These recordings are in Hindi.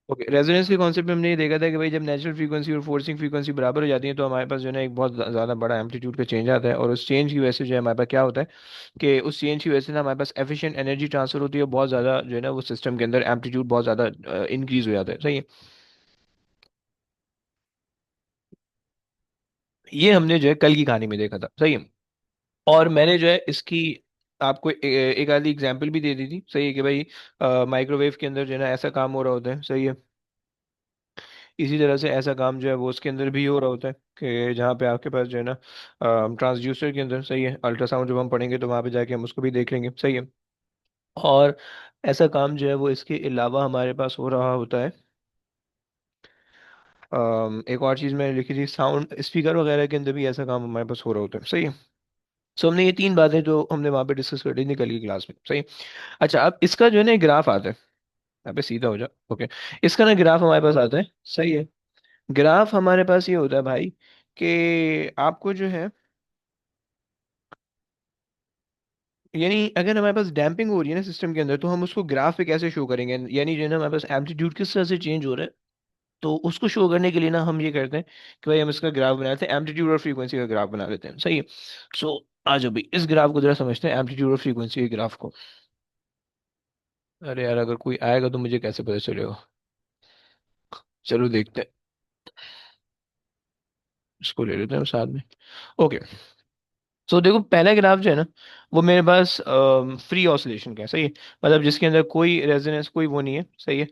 ओके, रेजोनेंस के कॉन्सेप्ट में हमने ये देखा था कि भाई जब नेचुरल फ्रीक्वेंसी और फोर्सिंग फ्रीक्वेंसी बराबर हो जाती है तो हमारे पास जो है ना एक बहुत ज़्यादा बड़ा एम्पलीट्यूड का चेंज आता है, और उस चेंज की वजह से जो है हमारे पास क्या होता है कि उस चेंज की वजह से ना हमारे पास एफिशिएंट एनर्जी ट्रांसफर होती है, बहुत ज़्यादा जो है ना वो सिस्टम के अंदर एम्पलीट्यूड बहुत ज़्यादा इंक्रीज हो जाता है। सही है। ये हमने जो है कल की कहानी में देखा था। सही है। और मैंने जो है इसकी आपको एक आधी एग्जांपल भी दे दी थी। सही है कि भाई माइक्रोवेव के अंदर जो है ना ऐसा काम हो रहा होता है। सही है। इसी तरह से ऐसा काम जो है वो उसके अंदर भी हो रहा होता है कि जहाँ पे आपके पास जो है ना ट्रांसड्यूसर के अंदर, सही है, अल्ट्रासाउंड जब हम पढ़ेंगे तो वहाँ पे जाके हम उसको भी देख लेंगे। सही है। और ऐसा काम जो है वो इसके अलावा हमारे पास हो रहा होता है। एक और चीज़ मैंने लिखी थी, साउंड स्पीकर वगैरह के अंदर भी ऐसा काम हमारे पास हो रहा होता है। सही है। सो हमने ये तीन बातें जो हमने वहाँ पे डिस्कस कर ली थी कल की क्लास में। सही है? अच्छा, अब इसका जो है ना ग्राफ आता है। यहाँ पे सीधा हो जा। ओके। इसका ना ग्राफ हमारे पास आता है। सही है। ग्राफ हमारे पास ये होता है भाई कि आपको जो है, यानी अगर हमारे पास डैम्पिंग हो रही है ना सिस्टम के अंदर तो हम उसको ग्राफ पे कैसे शो करेंगे, यानी जो है ना हमारे पास एम्पलीट्यूड किस तरह से चेंज हो रहा है, तो उसको शो करने के लिए ना हम ये करते हैं कि भाई हम इसका ग्राफ बना लेते हैं, एम्पलीट्यूड और फ्रीक्वेंसी का ग्राफ बना लेते हैं। सही है। सो आ जाओ भाई इस ग्राफ को जरा समझते हैं, एम्पलीट्यूड और फ्रीक्वेंसी के ग्राफ को। अरे यार, अगर कोई आएगा तो मुझे कैसे पता चलेगा। चलो देखते हैं। इसको ले लेते हैं साथ में। ओके। सो देखो पहला ग्राफ जो है ना वो मेरे पास फ्री ऑसिलेशन का है। सही है। मतलब जिसके अंदर कोई रेजोनेंस, कोई वो नहीं है। सही है।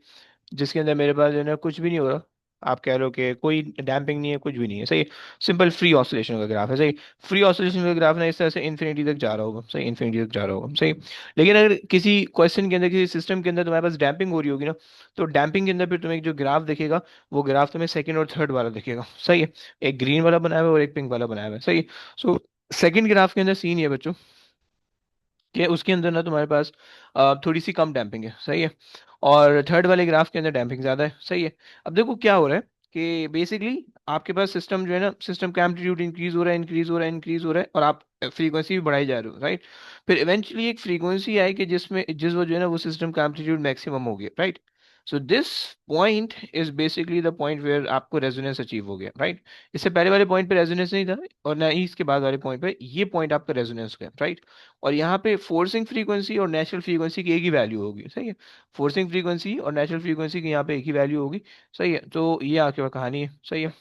जिसके अंदर मेरे पास जो है ना कुछ भी नहीं हो रहा। आप कह लो कि कोई डैम्पिंग नहीं है, कुछ भी नहीं है। सही है। सिंपल फ्री ऑसिलेशन का ग्राफ है। सही। फ्री ऑसिलेशन का ग्राफ ना इस तरह से इन्फिनिटी तक जा रहा होगा। सही, इन्फिनिटी तक जा रहा होगा। सही। लेकिन अगर किसी क्वेश्चन के अंदर, किसी सिस्टम के अंदर तुम्हारे पास डैम्पिंग हो रही होगी ना, तो डैम्पिंग के अंदर फिर तुम्हें जो ग्राफ दिखेगा वो ग्राफ तुम्हें सेकंड और थर्ड वाला दिखेगा। सही है। एक ग्रीन वाला बनाया हुआ है और एक पिंक वाला बनाया हुआ है। सही है। सो सेकंड ग्राफ के अंदर सीन ये बच्चों कि उसके अंदर ना तुम्हारे पास थोड़ी सी कम डैम्पिंग है। सही है। और थर्ड वाले ग्राफ के अंदर डैम्पिंग ज्यादा है। सही है। अब देखो क्या हो रहा है कि बेसिकली आपके पास सिस्टम जो है ना, सिस्टम का एम्पलीट्यूड इंक्रीज हो रहा है, इंक्रीज हो रहा है, इंक्रीज हो रहा है, और आप फ्रीक्वेंसी भी बढ़ाई जा रहे हो। राइट। फिर इवेंचुअली एक फ्रीक्वेंसी आई कि जिस वो जो है ना वो सिस्टम का एम्पलीट्यूड मैक्सिमम हो गया। Right. So this point is basically the point where आपको रेजोनेंस अचीव हो गया। राइट। इससे पहले वाले पॉइंट पे रेजोनेंस नहीं था, और ना ही इसके बाद वाले पॉइंट पे, ये पॉइंट आपका रेजोनेंस का है। राइट। और यहाँ पे फोर्सिंग फ्रीक्वेंसी और नेचुरल फ्रीक्वेंसी की एक ही वैल्यू होगी। सही है। फोर्सिंग फ्रीक्वेंसी और नेचुरल फ्रीक्वेंसी की यहाँ पे एक ही वैल्यू होगी। सही है। तो ये आपके पास कहानी है। सही है।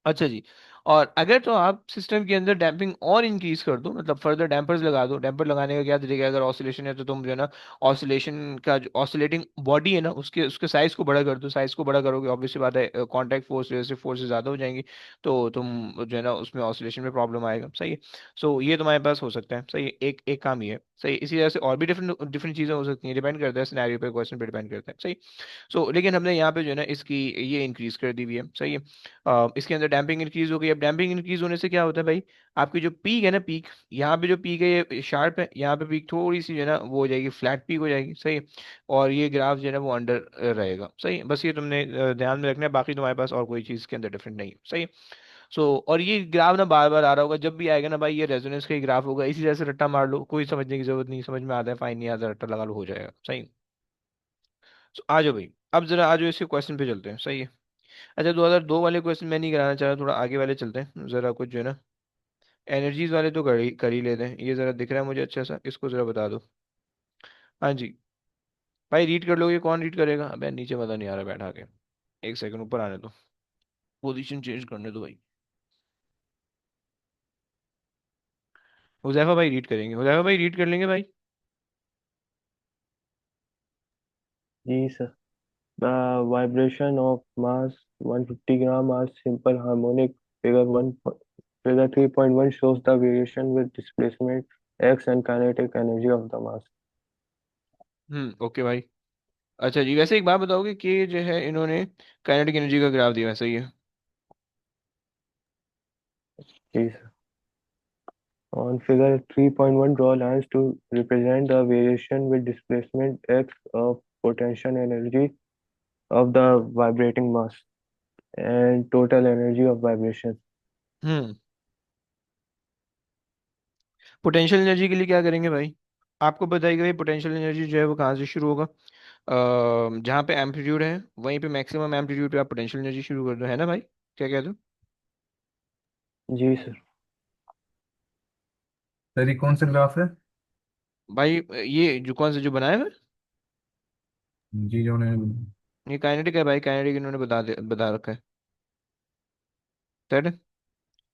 अच्छा जी। और अगर तो आप सिस्टम के अंदर डैम्पिंग और इंक्रीज कर दो, मतलब फर्दर डैम्पर्स लगा दो। डैम्पर लगाने का क्या तरीका है, अगर ऑसिलेशन है तो तुम जो है ना ऑसिलेशन का जो ऑसिलेटिंग बॉडी है ना उसके उसके साइज को बड़ा कर दो। साइज को बड़ा करोगे, ऑब्वियसली बात है, कांटेक्ट फोर्स, रिलेटिव फोर्स ज़्यादा हो जाएंगी, तो तुम जो है ना उसमें ऑसिलेशन में प्रॉब्लम आएगा। सही है। सो ये तुम्हारे पास हो सकता है। सही है। एक एक काम ये है। सही है। इसी तरह से और भी डिफरेंट डिफरेंट चीज़ें हो सकती हैं, डिपेंड करता है सिनेरियो पे, क्वेश्चन पे डिपेंड करता है। सही। लेकिन हमने यहाँ पे जो है ना इसकी ये इंक्रीज कर दी हुई है। सही है। इसके अंदर डैम्पिंग इंक्रीज हो गई। अब डैम्पिंग इंक्रीज होने से क्या होता है भाई, आपकी जो पीक है ना, पीक यहाँ पे जो पीक है ये शार्प है, यहाँ पे पीक थोड़ी सी जो है ना वो हो जाएगी, फ्लैट पीक हो जाएगी। सही है। और ये ग्राफ जो है ना वो अंडर रहेगा। सही है। बस ये तुमने ध्यान में रखना है, बाकी तुम्हारे पास और कोई चीज़ के अंदर डिफरेंट नहीं है। सही है। और ये ग्राफ ना बार बार आ रहा होगा, जब भी आएगा ना भाई ये रेजोनेंस का ही ग्राफ होगा। इसी तरह से रट्टा मार लो, कोई समझने की जरूरत नहीं, समझ में आता है फाइन, नहीं आता रट्टा लगा लो, हो जाएगा। सही। आ जाओ भाई, अब जरा आ जाओ इसके क्वेश्चन पे चलते हैं। सही है। अच्छा, 2002 वाले क्वेश्चन मैं नहीं कराना चाह रहा, थोड़ा आगे वाले चलते हैं जरा, कुछ जो है ना एनर्जीज वाले तो कर ही लेते हैं। ये जरा दिख रहा है मुझे अच्छा सा, इसको जरा बता दो। हाँ जी। भाई रीड कर लोगे, कौन रीड करेगा, अबे नीचे मजा नहीं आ रहा बैठा के। एक सेकंड ऊपर आने दो, पोजीशन चेंज करने दो भाई। हुजैफा भाई रीड करेंगे, हुजैफा भाई रीड कर लेंगे भाई। जी sir. The vibration of mass 150 gram are simple harmonic. Figure 1, figure 3.1 shows the variation with displacement x and kinetic energy of the mass. Okay भाई। अच्छा जी, वैसे एक बात बताओगे कि जो है इन्होंने काइनेटिक एनर्जी का ग्राफ दिया है, सही है। Yes. On figure 3.1, draw lines to represent the variation with displacement x of potential energy of the vibrating mass and total energy of vibration. Hmm potential energy के लिए क्या करेंगे भाई, आपको बताइए भाई पोटेंशियल एनर्जी जो है वो कहाँ से शुरू होगा। जहाँ पे एम्पलीट्यूड है वहीं पे मैक्सिमम एम्पलीट्यूड पे आप पोटेंशियल एनर्जी शुरू कर दो, है ना भाई? क्या कहते हो? जी सर। सर ये कौन सा ग्राफ है? भाई ये जो कौन सा जो बनाया है, जी जो ने। ये काइनेटिक है भाई, काइनेटिक इन्होंने बता रखा है।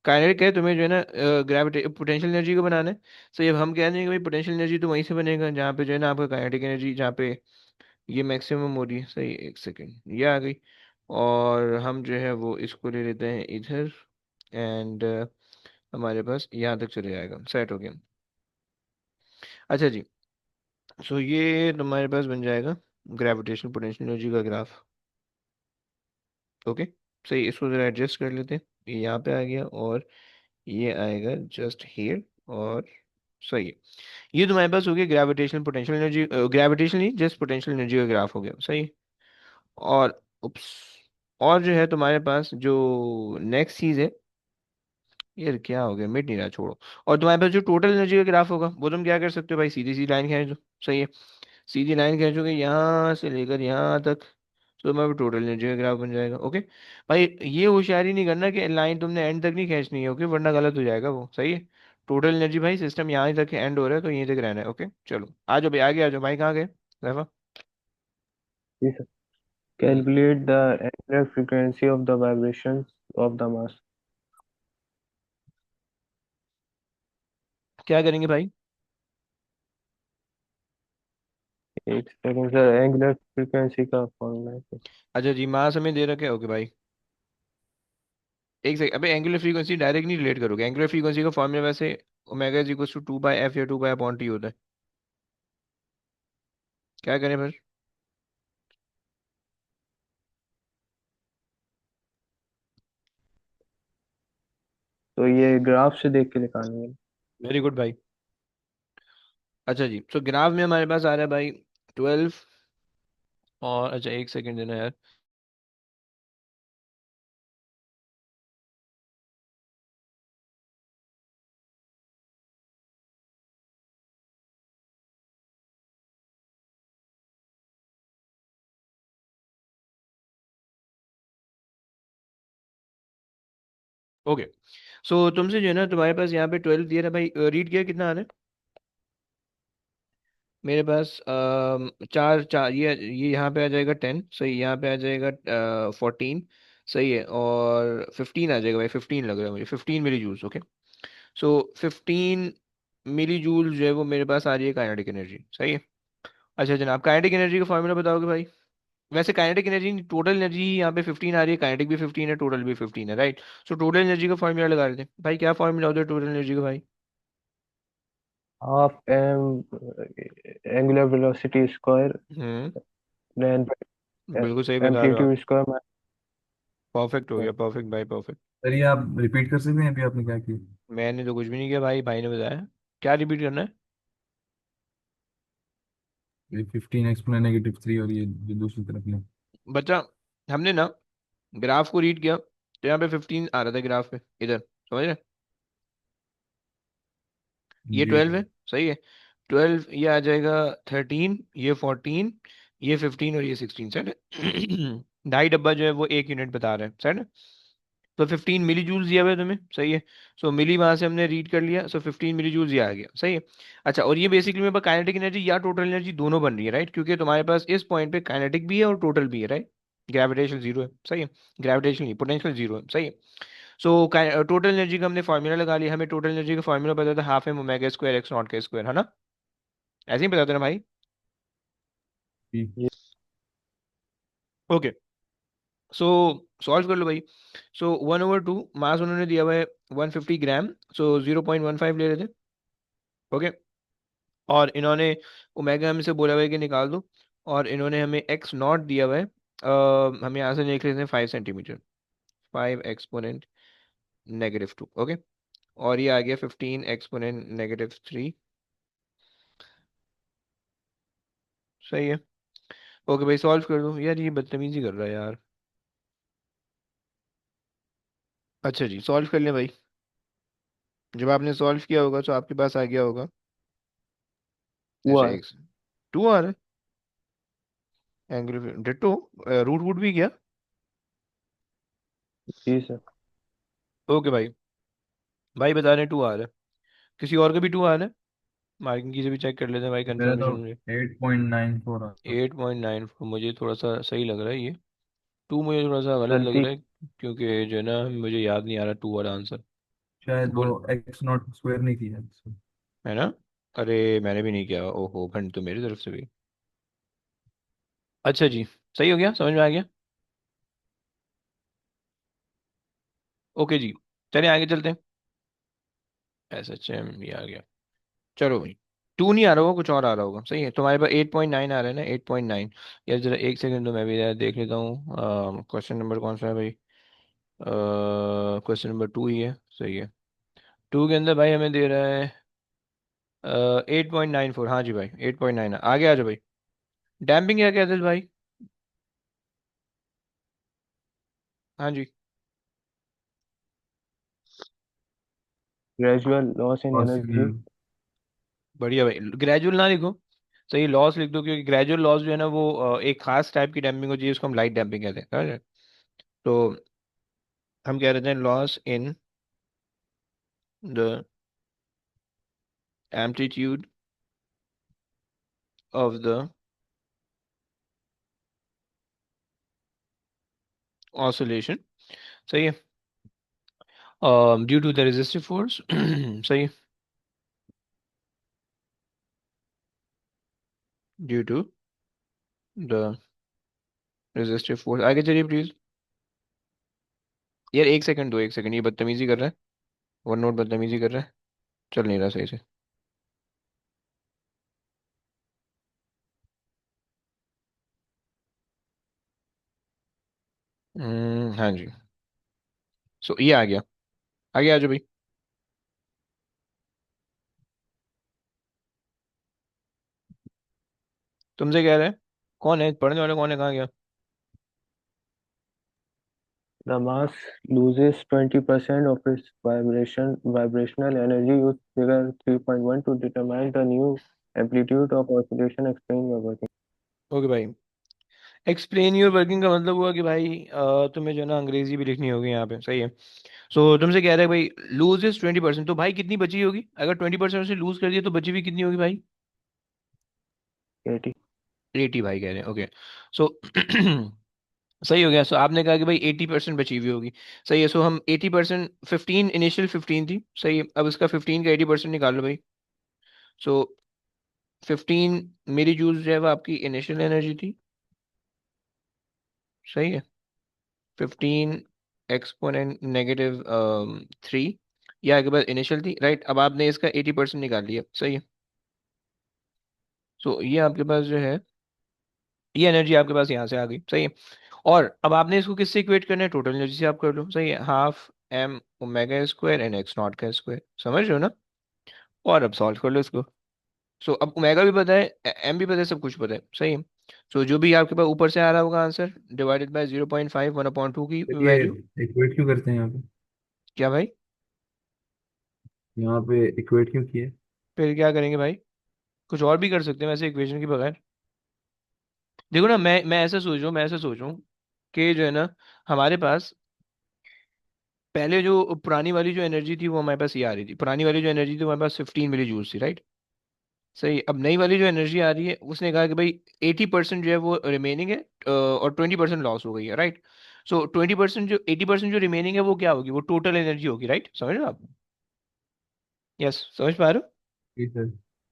काइनेटिक है, तुम्हें जो है ना ग्रेविटी पोटेंशियल एनर्जी को बनाना है। सो ये हम कह देंगे कि भाई पोटेंशियल एनर्जी तो वहीं से बनेगा जहाँ पे जो है ना आपका काइनेटिक एनर्जी, जहाँ पे ये मैक्सिमम हो रही है। सही, एक सेकेंड, ये आ गई। और हम जो है वो इसको ले लेते हैं इधर। एंड हमारे पास यहाँ तक चले जाएगा, सेट हो गया। अच्छा जी। सो ये तुम्हारे पास बन जाएगा ग्रेविटेशनल पोटेंशियल एनर्जी का ग्राफ। ओके। सही, इसको जरा एडजस्ट कर लेते हैं। ये यहाँ पे आ गया और ये आएगा जस्ट हियर। और सही है। ये तुम्हारे पास हो गया ग्रेविटेशनल पोटेंशियल एनर्जी, ग्रेविटेशनल नहीं, जस्ट पोटेंशियल एनर्जी का ग्राफ हो गया। सही है। और उप्स, और जो है तुम्हारे पास जो नेक्स्ट चीज है, यार क्या हो गया, मिट नहीं रहा, छोड़ो। और तुम्हारे पास जो टोटल एनर्जी का ग्राफ होगा वो तुम क्या कर सकते हो भाई, सीधी सी लाइन खींच दो। सही है। सीधी लाइन खींचोगे यहाँ से लेकर यहाँ तक, तो तुम्हारा टोटल एनर्जी का ग्राफ बन जाएगा। ओके। भाई ये होशियारी नहीं करना कि लाइन तुमने एंड तक नहीं खींचनी है, ओके, वरना गलत हो जाएगा वो। सही है। टोटल एनर्जी भाई सिस्टम यहाँ तक एंड हो रहा है तो यहीं तक रहना है। ओके चलो आ जाओ भाई, आगे आ जाओ भाई, कहाँ गए? रफा। जी sir. Hmm, calculate the angular frequency of the vibrations of the mass. क्या करेंगे भाई? एक सेकंड सर, एंगुलर फ्रीक्वेंसी का फॉर्मूला है सर। अच्छा जी, मास हमें दे रखा है, ओके भाई। एक सेकंड, अबे एंगुलर फ्रीक्वेंसी डायरेक्ट नहीं रिलेट करोगे, एंगुलर फ्रीक्वेंसी का फॉर्मूला वैसे omega is equal to 2 by F या 2 बाय अपॉन टी होता है। क्या करें फिर? तो ये ग्राफ से देख के निकालनी है। वेरी गुड भाई। अच्छा जी, तो ग्राफ में हमारे पास आ रहा है भाई 12। और अच्छा एक सेकंड देना यार। ओके। सो तुमसे जो है ना तुम्हारे पास यहाँ पे 12 दिया था भाई, रीड किया कितना आ रहा है मेरे पास? चार चार, ये यहाँ पे आ जाएगा 10, सही, यहाँ पे आ जाएगा 14, सही है, और 15 आ जाएगा भाई, 15 लग रहा है मुझे, 15 मिली जूल्स। ओके। सो 15 मिली जूल्स जो है वो मेरे पास आ रही है काइनेटिक एनर्जी। सही है। अच्छा जनाब, काइनेटिक एनर्जी का फॉर्मूला बताओगे भाई? वैसे काइनेटिक एनर्जी, टोटल एनर्जी ही यहाँ पे 15 आ रही है, काइनेटिक भी 15 है, टोटल भी 15 है, राइट? सो टोटल एनर्जी का फॉर्मूला लगा लेते हैं भाई। क्या फॉर्मूला होता है टोटल एनर्जी का भाई? Half m angular velocity square hmm. Then बिल्कुल सही बता रहे हो आप। Amplitude square. परफेक्ट हो गया, परफेक्ट भाई, परफेक्ट। सर ये आप रिपीट कर सकते हैं अभी आपने क्या किया? मैंने तो कुछ भी नहीं किया भाई, भाई ने बताया। क्या रिपीट करना है? ये 15 एक्सपोनेंट -3 और ये दूसरी तरफ ले। बच्चा, हमने ना ग्राफ को रीड किया तो यहाँ पे 15 आ रहा था ग्राफ पे इधर, समझ रहे? ये जी 12 सर। है, सही है। 12, ये आ जाएगा 13, ये 14, ये 15 और ये 16, सेट है। ढाई डब्बा जो है वो 1 यूनिट बता रहा है, सेट है। तो 15 मिली जूल्स दिया हुआ है तुम्हें, सही है। सो मिली वहां से हमने रीड कर लिया, सो 15 मिली जूल्स ये आ गया, सही है। अच्छा, और ये बेसिकली मेरे पास काइनेटिक एनर्जी या टोटल एनर्जी दोनों बन रही है, राइट? क्योंकि तुम्हारे पास इस पॉइंट पे काइनेटिक भी है और टोटल भी है, राइट? ग्रेविटेशन जीरो है, सही है। ग्रेविटेशन नहीं, पोटेंशियल जीरो है, सही है। सो टोटल एनर्जी का हमने फार्मूला लगा लिया, हमें टोटल एनर्जी का फार्मूला पता था, half M omega square X naught का स्क्वायर, है ना? ऐसे ही पता था ना भाई? जी। ये ओके। सो सॉल्व कर लो भाई। सो 1/2 मास उन्होंने दिया हुआ है 150 ग्राम, सो 0.15 ले रहे थे। ओके। और इन्होंने ओमेगा हम से बोला हुआ है कि निकाल दो। और इन्होंने हमें एक्स नॉट दिया हुआ है, हम यहाँ से देख लेते हैं 5 सेंटीमीटर, 5 एक्सपोनेंट -2। ओके। और ये आ गया 15 एक्सपोनेंट -3। सही है। ओके भाई, सॉल्व कर दो यार, ये बदतमीजी कर रहा है यार। अच्छा जी, सॉल्व कर लें भाई। जब आपने सॉल्व किया होगा तो आपके पास आ गया होगा। अच्छा हुआ है। एक 2 आ रहा है। Angry ditto. रूट वूट भी किया। जी सर। ओके भाई। भाई बता रहे हैं 2 आ रहा है। किसी और का भी 2 आ रहा है। मार्किंग की से भी चेक कर लेते हैं भाई, मेरा तो कंफर्मेशन मुझे। 8.94 आ रहा। 8.94 मुझे थोड़ा सा सही लग रहा है ये। 2 मुझे थोड़ा सा गलत लग गलती। रहा है, क्योंकि जो है ना मुझे याद नहीं आ रहा 2 वाला आंसर। शायद वो बोल। एक्स नॉट स्क्वायर नहीं किया इसको। है ना। अरे मैंने भी नहीं किया, ओहो घंट तो मेरी तरफ से भी। अच्छा जी। सही हो गया, समझ में आ गया। ओके जी। चलिए आगे चलते हैं। एस एच एम भी आ गया। चलो भाई। 2 नहीं आ रहा होगा, कुछ और आ रहा होगा। सही है, तुम्हारे पास 8.9 आ रहा है ना, 8.9। यार जरा एक सेकंड तो मैं भी यार देख लेता हूँ, क्वेश्चन नंबर कौन सा है भाई। क्वेश्चन नंबर 2 ही है। सही है। 2 के अंदर भाई हमें दे रहा है 8.94। हाँ जी भाई, 8.9 आगे आ जाओ भाई। डैम्पिंग क्या कहते हैं भाई। हाँ जी। Gradual loss in possible. Energy. बढ़िया भाई, ग्रेजुअल ना लिखो। सही, लॉस लिख दो, क्योंकि ग्रेजुअल लॉस जो है ना वो एक खास टाइप की डैम्पिंग होती है, जिसको हम लाइट डैम्पिंग कहते हैं, समझ रहे? तो हम कह रहे थे loss in the amplitude of the oscillation. सही है। Due to the resistive force. सही है। Due to the resistive force, आगे चलिए प्लीज। यार एक सेकंड दो, एक सेकंड, ये बदतमीजी कर रहा है। वन नोट बदतमीजी कर रहा है। चल नहीं रहा सही से। हाँ जी। सो ये आ गया। आगे आ जाओ भाई। तुमसे कह रहे हैं, कौन है पढ़ने वाला, कौन है, कहाँ गया? The mass loses 20% of its vibrational energy. Use figure 3.1 to determine the new amplitude of oscillation. Explain your working. Okay भाई। एक्सप्लेन योर वर्किंग का मतलब हुआ कि भाई तुम्हें जो है ना अंग्रेजी भी लिखनी होगी यहाँ पे। सही है। सो तुमसे कह रहा है भाई लूज इज 20%, तो भाई कितनी बची होगी? अगर 20% से लूज कर दिया तो बची हुई कितनी होगी भाई? 80. 80 भाई कह रहे हैं। ओके। सो सही हो गया। सो आपने कहा कि भाई 80% बची हुई होगी। सही है। सो हम 80%, 15 इनिशियल 15 थी। सही है, अब इसका 15 का 80% निकालो भाई। सो 15 मेरी जूल जो है वो आपकी इनिशियल एनर्जी थी। सही है। 15 एक्सपोनेंट नेगेटिव 3, ये आपके पास इनिशियल थी, राइट? अब आपने इसका 80% निकाल लिया। सही है। सो ये आपके पास जो है, ये एनर्जी आपके पास यहाँ से आ गई। सही है। और अब आपने इसको किससे इक्वेट करना है? टोटल एनर्जी से आप कर लो। सही है, half M omega square and X naught का स्क्वायर, समझ रहे हो ना? और अब सॉल्व कर लो इसको। सो अब ओमेगा भी पता है, एम भी पता है, सब कुछ पता है। सही है। सो जो भी आपके पास ऊपर से आ रहा होगा आंसर, डिवाइडेड बाय 0.5, 1/2 की फिर ये वैल्यू। इक्वेट क्यों करते हैं यहाँ पे? क्या भाई? यहाँ पे इक्वेट क्यों किए? फिर क्या करेंगे भाई? कुछ और भी कर सकते हैं वैसे इक्वेशन के बगैर। देखो ना, मैं ऐसा सोच रहा हूँ, मैं ऐसा सोच रहा हूँ कि जो है ना, हमारे पास पहले जो पुरानी वाली जो एनर्जी थी वो हमारे पास ये आ रही थी। पुरानी वाली जो एनर्जी थी वो हमारे पास 15 मिली जूल्स थी, राइट? सही। अब नई वाली जो एनर्जी आ रही है, उसने कहा कि भाई 80% जो है वो रिमेनिंग है, और 20% लॉस हो गई है, राइट? सो 20% जो 80% जो रिमेनिंग है वो क्या होगी? वो टोटल एनर्जी होगी, राइट? समझ रहे हो आप? यस, समझ पा रहे हो? जी सर।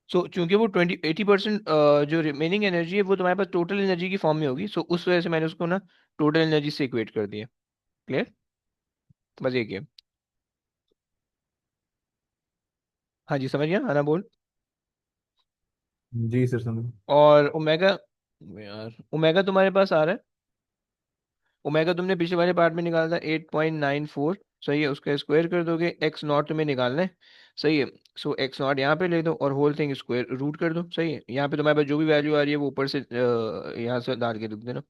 सो चूंकि वो 80% जो रिमेनिंग एनर्जी है वो तुम्हारे पास टोटल एनर्जी की फॉर्म में होगी, सो उस वजह से मैंने उसको ना टोटल एनर्जी से इक्वेट कर दिया। क्लियर? बस ये किया। हाँ जी, समझ गया, आना बोल। जी सर समझ। और ओमेगा, यार ओमेगा तुम्हारे पास आ रहा है। ओमेगा तुमने पिछले वाले पार्ट में निकाला था 8.94। सही है, उसका स्क्वायर कर दोगे, एक्स नॉट तुम्हें निकालना है। सही है। सो एक्स नॉट यहाँ पे ले दो और होल थिंग स्क्वायर रूट कर दो। सही है, यहाँ पे तुम्हारे पास जो भी वैल्यू आ रही है वो ऊपर से यहाँ से डाल के लिख देना।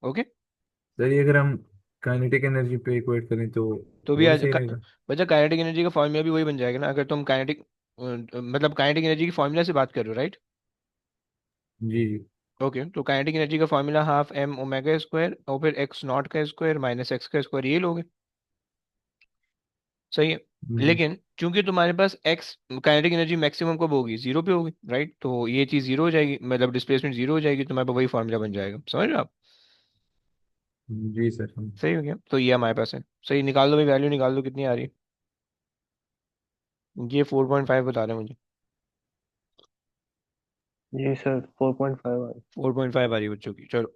ओके। सर ये अगर हम काइनेटिक एनर्जी पे इक्वेट करें तो तो भी वो भी आज सही रहेगा? बच्चा काइनेटिक एनर्जी का फॉर्मूला भी वही बन जाएगा ना, अगर तुम काइनेटिक मतलब काइनेटिक एनर्जी की फॉर्मूला से बात कर रहे हो, राइट? जी जी। ओके, तो काइनेटिक एनर्जी का formula half M omega square और फिर एक्स नॉट का स्क्वायर माइनस एक्स का स्क्वायर, ये लोगे। सही है। जी। लेकिन चूंकि तुम्हारे पास एक्स काइनेटिक एनर्जी मैक्सिमम कब होगी, जीरो पे होगी, राइट, तो ये चीज जीरो हो जाएगी, मतलब डिस्प्लेसमेंट जीरो हो जाएगी, तुम्हारे पास वही फॉर्मूला बन जाएगा, समझ रहे हो आप। जी सर। सही हो गया, तो ये हमारे पास है। सही, निकाल दो भाई, वैल्यू निकाल दो कितनी आ रही है। ये 4.5 बता रहे हैं मुझे। जी सर 4.5 आई। 4.5 आ रही है बच्चों की, चलो।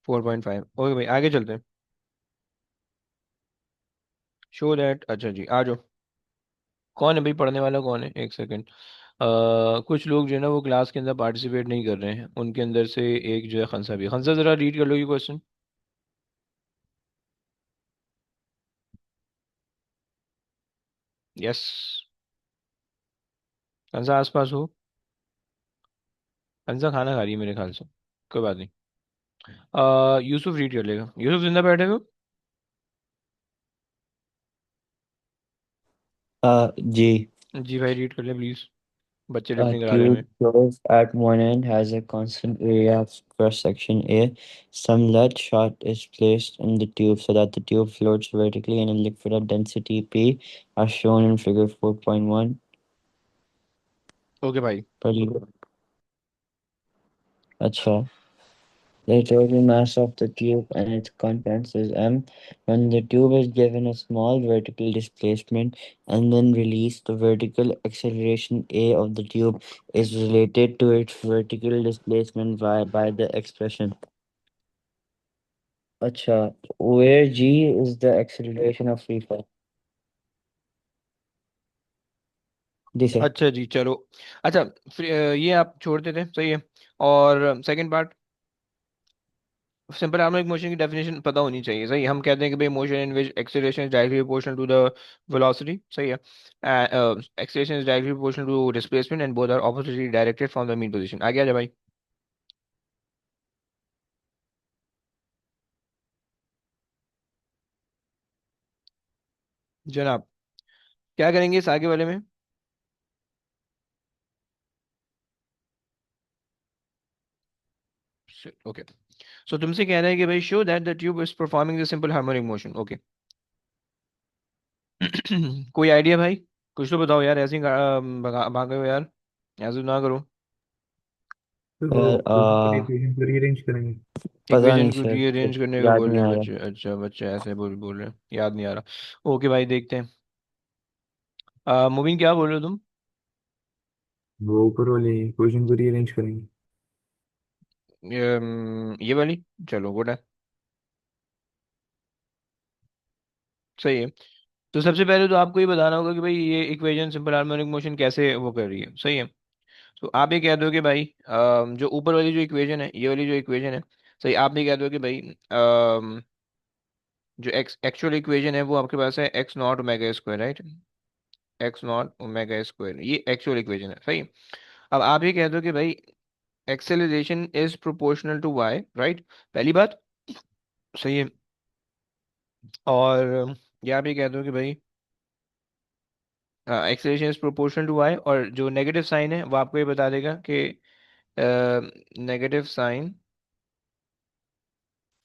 4.5, ओके भाई, आगे चलते हैं। शो दैट, अच्छा जी, आ जाओ। कौन है भाई पढ़ने वाला, कौन है, एक सेकंड। कुछ लोग जो है ना वो क्लास के अंदर पार्टिसिपेट नहीं कर रहे हैं, उनके अंदर से एक जो है खंसा भी, खंसा जरा रीड कर लो ये क्वेश्चन। यस, खंसा आसपास हो। खंसा खाना खा रही है मेरे ख्याल से, कोई बात नहीं। यूसुफ रीड कर लेगा, यूसुफ जिंदा बैठे हो। G. जी भाई रीड कर ले प्लीज, बच्चे A टिप्पणी करा रहे हैं tube हमें। closed at one end has a constant area of cross-section A. Some lead shot is placed in the tube so that the tube floats vertically in a liquid of density P, as shown in figure 4.1. Okay भाई। पढ़िए। अच्छा, the total mass of the tube and its contents is m. When the tube is given a small vertical displacement and then released, the vertical acceleration a of the tube is related to its vertical displacement by the expression. Acha, where g is the acceleration of free fall. This है। अच्छा जी, चलो। अच्छा, फिर ये आप छोड़ देते हैं, सही है। और second part, simple harmonic motion की डेफिनेशन पता होनी चाहिए, सही है। हम कहते हैं कि भाई motion in which acceleration is directly proportional to the velocity, सही है। Acceleration is directly proportional to displacement and both are oppositely directed from the mean position. आगे आ जा भाई। जनाब, क्या करेंगे इस आगे वाले में। ओके, सो तुमसे कह रहा है कि भाई show that the tube is performing the simple harmonic motion, okay. कोई आइडिया भाई, कुछ तो बताओ यार, ऐसे ही भागे हो यार, ऐसे ना करो। फिर वो सर क्वेश्चन को इक्वेशन को रीअरेंज करेंगे। पता इक्वेशन नहीं को सर, रीअरेंज कुछ करने को याद बोल नहीं रहे आ हैं रहा। बच्चे, अच्छा बच्चे ऐसे बोल रहे हैं, याद नहीं आ रहा। ओके भाई, देखते हैं। मुबीन क्या बोल रहे हो तुम। वो ऊपर वाले क्वेश्चन को रीअरेंज करेंगे। ये वाली, चलो गुड है, सही है। तो सबसे पहले तो आपको ये बताना होगा कि भाई ये इक्वेशन सिंपल हार्मोनिक मोशन कैसे वो कर रही है, सही है। तो आप ये कह दो कि भाई जो ऊपर वाली जो इक्वेशन है, ये वाली जो इक्वेशन है, सही, आप ये कह दो कि भाई जो एक्चुअल इक्वेशन है वो आपके पास है X naught omega square, right. X naught omega square, ये एक्चुअल इक्वेशन है, सही। अब आप ये कह दो कि भाई acceleration is proportional to Y, right, पहली बात, सही है। और ये आप ये कह दो कि भाई acceleration is proportional to Y, और जो नेगेटिव साइन है वो आपको ये बता देगा कि negative sign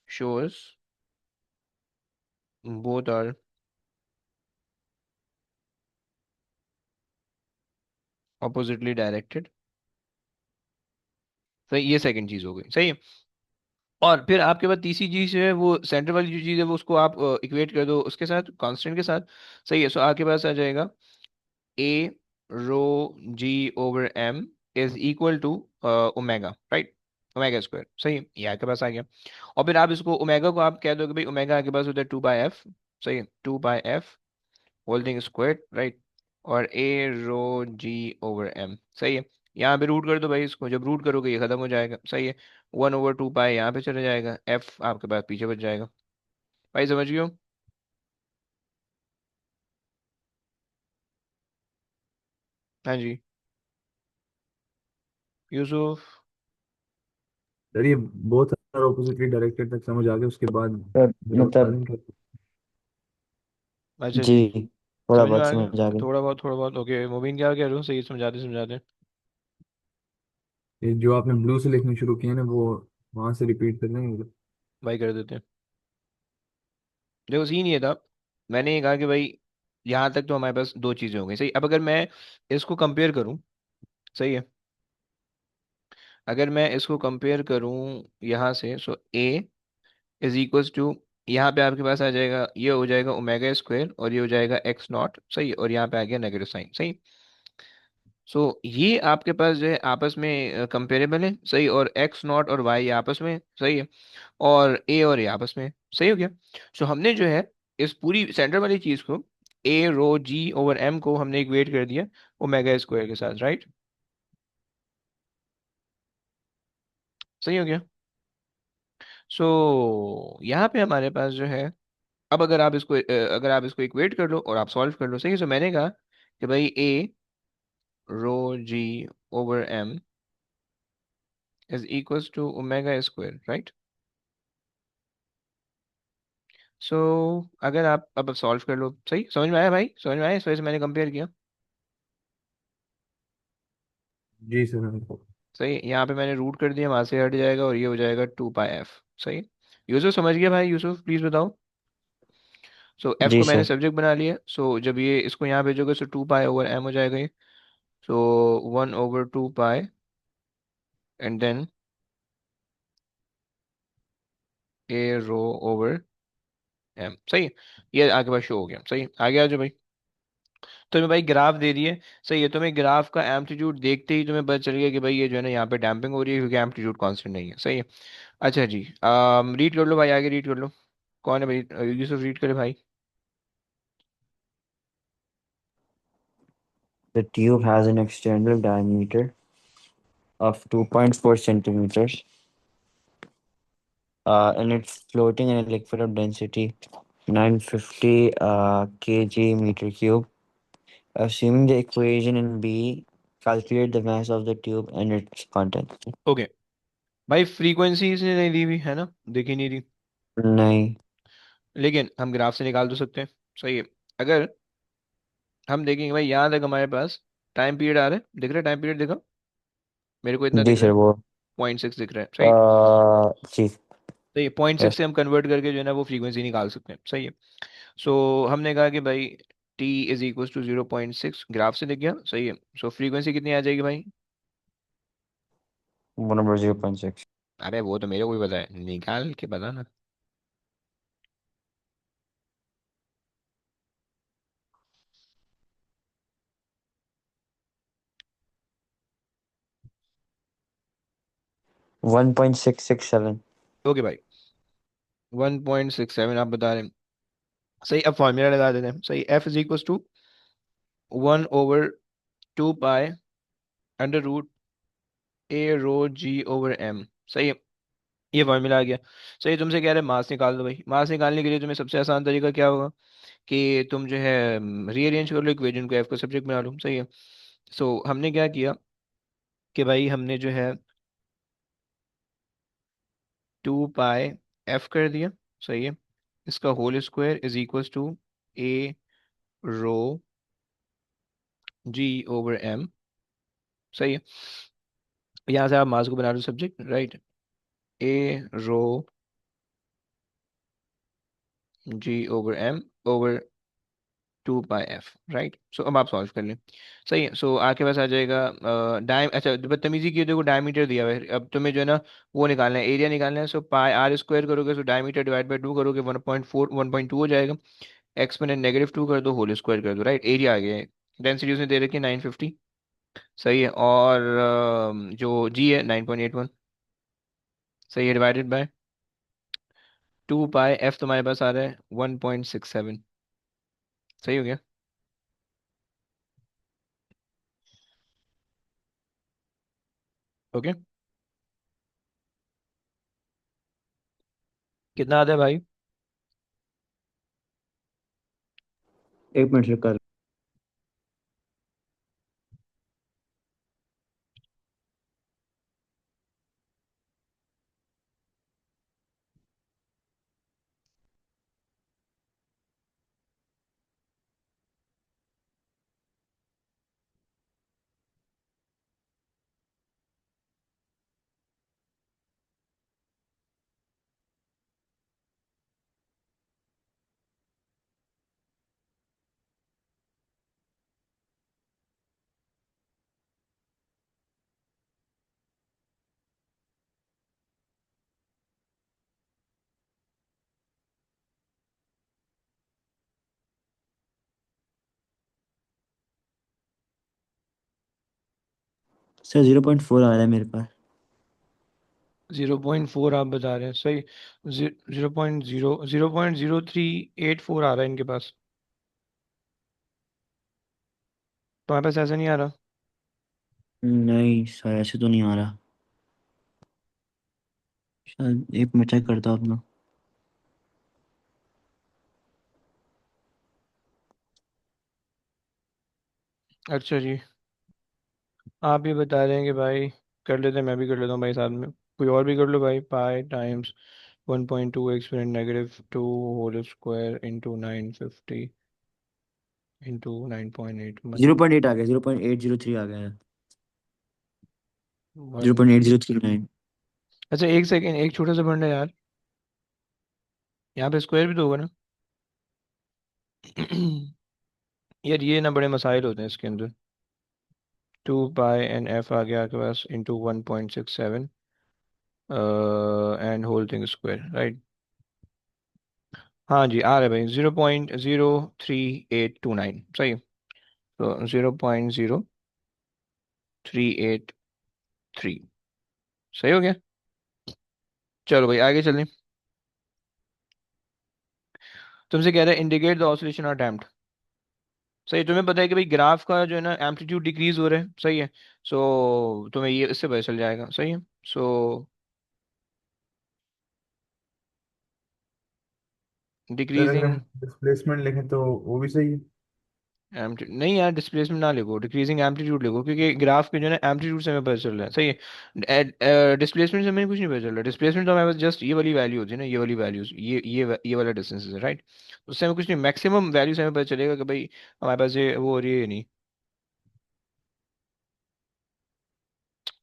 shows both are oppositely directed, सही, ये सेकंड चीज हो गई, सही है। और फिर आपके पास तीसरी चीज जो है वो सेंटर वाली जो चीज है वो उसको आप इक्वेट कर दो उसके साथ, कांस्टेंट के साथ, सही है। सो आपके पास आ जाएगा A rho ji over m is equal to omega, right, omega square, सही है, ये आपके पास आ गया। और फिर आप इसको ओमेगा को आप कह दो कि भाई ओमेगा आपके पास होता है 2 बाय एफ, सही है, 2 by F holding square, right, और A rho ji over M, सही है। यहाँ पे रूट कर दो भाई इसको, जब रूट करोगे ये खत्म हो जाएगा, सही है। 1/2 पाई यहाँ पे चले जाएगा, एफ आपके पास पीछे बच जाएगा। भाई समझ गए हो। हाँ जी, यूसुफ। सर ये बहुत सारे ऑपोजिटली डायरेक्टेड तक समझ आ गया, उसके बाद सर जरा बता मतलब देंगे। अच्छा जी, जी, थोड़ा समझ में बहुत आ समझ आ गया, गया। थोड़ा बहुत, थोड़ा बहुत, ओके। मुबीन क्या कह रहे हो, सही समझाते समझाते। ये जो आपने ब्लू से लिखने शुरू किए ना वो वहां से रिपीट कर देंगे। भाई कर देते हैं। देखो सीन ये था, मैंने ये कहा कि भाई यहाँ तक तो हमारे पास दो चीजें हो गई सही। अब अगर मैं इसको कंपेयर करूँ, सही है, अगर मैं इसको कंपेयर करूँ यहाँ से, सो ए इज इक्वल्स टू, यहाँ पे आपके पास आ जाएगा, ये हो जाएगा ओमेगा स्क्वायर और ये हो जाएगा एक्स नॉट, सही है, और यहाँ पे आ गया नेगेटिव साइन, सही। सो ये आपके पास जो है आपस में कंपेरेबल है, सही, और एक्स नॉट और वाई आपस में, सही है, और ए और ए आपस में, सही हो गया। सो हमने जो है इस पूरी सेंटर वाली चीज को, ए रो जी ओवर एम को हमने इक्वेट कर दिया ओमेगा स्क्वायर के साथ, राइट। सही हो गया। सो यहाँ पे हमारे पास जो है, अब अगर आप इसको इक्वेट कर लो और आप सॉल्व कर लो, सही है। सो मैंने कहा कि भाई A rho ji over m is equals to omega square, right. So अगर आप अब सॉल्व कर लो, सही समझ में आया भाई, समझ में आया, इस वजह से मैंने कंपेयर किया। जी सर हमको। सही, यहाँ पे मैंने रूट कर दिया, वहां से हट जाएगा और ये हो जाएगा 2 पाई एफ, सही। यूसुफ समझ गया भाई, यूसुफ प्लीज बताओ। सो एफ जी को मैंने सर। सब्जेक्ट बना लिया, सो जब ये इसको यहाँ भेजोगे सो 2 पाई ओवर एम हो जाएगा ये। So 1/2 pi and then A rho over M, सही। ये आगे पास शो हो गया, सही, आगे आ जाओ भाई। तुम्हें भाई ग्राफ दे दिए, सही है, तुम्हें ग्राफ का एम्पलीट्यूड देखते ही तुम्हें पता चल गया कि भाई ये जो है ना यहाँ पे डैम्पिंग हो रही है क्योंकि एम्पलीट्यूड कांस्टेंट नहीं है, सही है। अच्छा जी, रीड कर लो भाई, आगे रीड कर लो। कौन है भाई, यूसुफ रीड करे भाई। The tube has an external diameter of 2.4 centimeters, and it's floating in a liquid of density 950 kg meter cube. Assuming the equation in B, calculate the mass of the tube and its contents. Okay भाई, फ्रीक्वेंसी इसने नहीं दी हुई है ना, देखी नहीं रही, नहीं। लेकिन हम ग्राफ से निकाल तो सकते हैं, सही है। अगर हम देखेंगे भाई, यहाँ तक हमारे पास टाइम पीरियड आ रहा है, दिख रहा है टाइम पीरियड, देखो मेरे को इतना जी दिख रहा सर है, वो 0.6 दिख रहा है, सही। जी। तो ये 0.6 यस। से हम कन्वर्ट करके जो है ना वो फ्रीक्वेंसी निकाल सकते हैं, सही है। सो हमने कहा कि भाई T is equal to 0.6, graph से दिख गया, सही है। सो फ्रीक्वेंसी कितनी आ जाएगी भाई। 1/0.6। अरे वो तो मेरे को भी पता है, निकाल के बता ना। 1.667। ओके भाई, 1.67 आप बता रहे हैं, सही। अब फॉर्मूला लगा देते हैं, सही। F is equal to 1/2 pi under root A rho ji over M, सही है। ये फॉर्मूला आ गया, सही। तुमसे कह रहे हैं मास निकाल दो भाई, मास निकालने के लिए तुम्हें सबसे आसान तरीका क्या होगा कि तुम जो है रीअरेंज कर लो इक्वेशन को, एफ को सब्जेक्ट बना लो, सही है। सो हमने क्या किया कि भाई हमने जो है 2 पाई एफ कर दिया, सही है, इसका whole square is equal to A rho ji over M, सही है। यहाँ से आप मास को बना लो subject, right. A rho ji over M over 2 pi F, right. So अब आप सॉल्व कर लें, सही है। सो आपके पास आ जाएगा डायम, अच्छा बदतमीजी की, देखो डायमीटर दिया हुआ है, अब तुम्हें जो है ना वो निकालना है, एरिया निकालना है। सो पाई आर स्क्वायर करोगे, सो डायमीटर डिवाइड बाई 2 करोगे, 1.4 1.2 हो जाएगा। एक्सपोनेंट -2 कर दो, होल स्क्वायर कर दो, राइट। एरिया आ गया है, डेंसिटी उसने दे रखी है 950, सही है, और जो जी है 9.81, सही है, डिवाइडेड बाय 2 पाई एफ तुम्हारे पास आ रहा है 1.67, सही हो गया। ओके, कितना आता है भाई। 1 मिनट से कर। सर 0.4 आ रहा है मेरे पास। 0.4 आप बता रहे हैं, सही। 0.0384 आ रहा है इनके पास। तुम्हारे पास ऐसा नहीं आ रहा? नहीं सर ऐसे तो नहीं आ रहा। शायद एक मैं चेक करता हूँ अपना। अच्छा जी, आप ये बता रहे हैं कि भाई, कर लेते हैं, मैं भी कर लेता हूँ भाई साथ में। कोई और भी कर लो भाई। Pi times 1.2 exponent -2 whole square into 950 into 9.8 zero मतलब पॉइंट एट आ गया, 0.803 आ गया है। Zero one point eight two zero three nine अच्छा, एक सेकेंड, एक छोटा सा पढ़ना यार। यहाँ पे स्क्वायर भी तो होगा ना? यार ये ना बड़े मसाइल होते हैं इसके अंदर। 2 पाई एन एफ आ गया आपके पास into 1.67 and whole thing square, right? हाँ जी, आ रहा है भाई, 0.03829, सही। तो 0.0383 सही हो गया। चलो भाई आगे चलें। तुमसे कह रहा है इंडिकेट द ऑसिलेशन और डैम्प्ड। सही, तुम्हें पता है कि भाई ग्राफ का जो है ना एम्पलीट्यूड डिक्रीज हो रहा है, सही है। सो तुम्हें ये इससे पता चल जाएगा, सही है। सो सर अगर हम डिक्रीजिंग डिस्प्लेसमेंट लिखें तो वो भी सही है। एम्पली नहीं यार, डिस्प्लेसमेंट ना लिखो, डिक्रीजिंग एम्पलीट्यूड लिखो, क्योंकि ग्राफ के जो है ना एम्पलीट्यूड से हमें पता चल रहा है, सही है। डिस्प्लेसमेंट से हमें कुछ नहीं पता चल रहा। डिस्प्लेसमेंट तो हमारे पास जस्ट ये वाली वैल्यू होती है ना, ये वाली वैल्यूज, ये वाला डिस्टेंस है, राइट? उससे हमें कुछ नहीं, मैक्सिमम वैल्यू से हमें पता चलेगा कि भाई हमारे पास ये वो हो रही है या नहीं।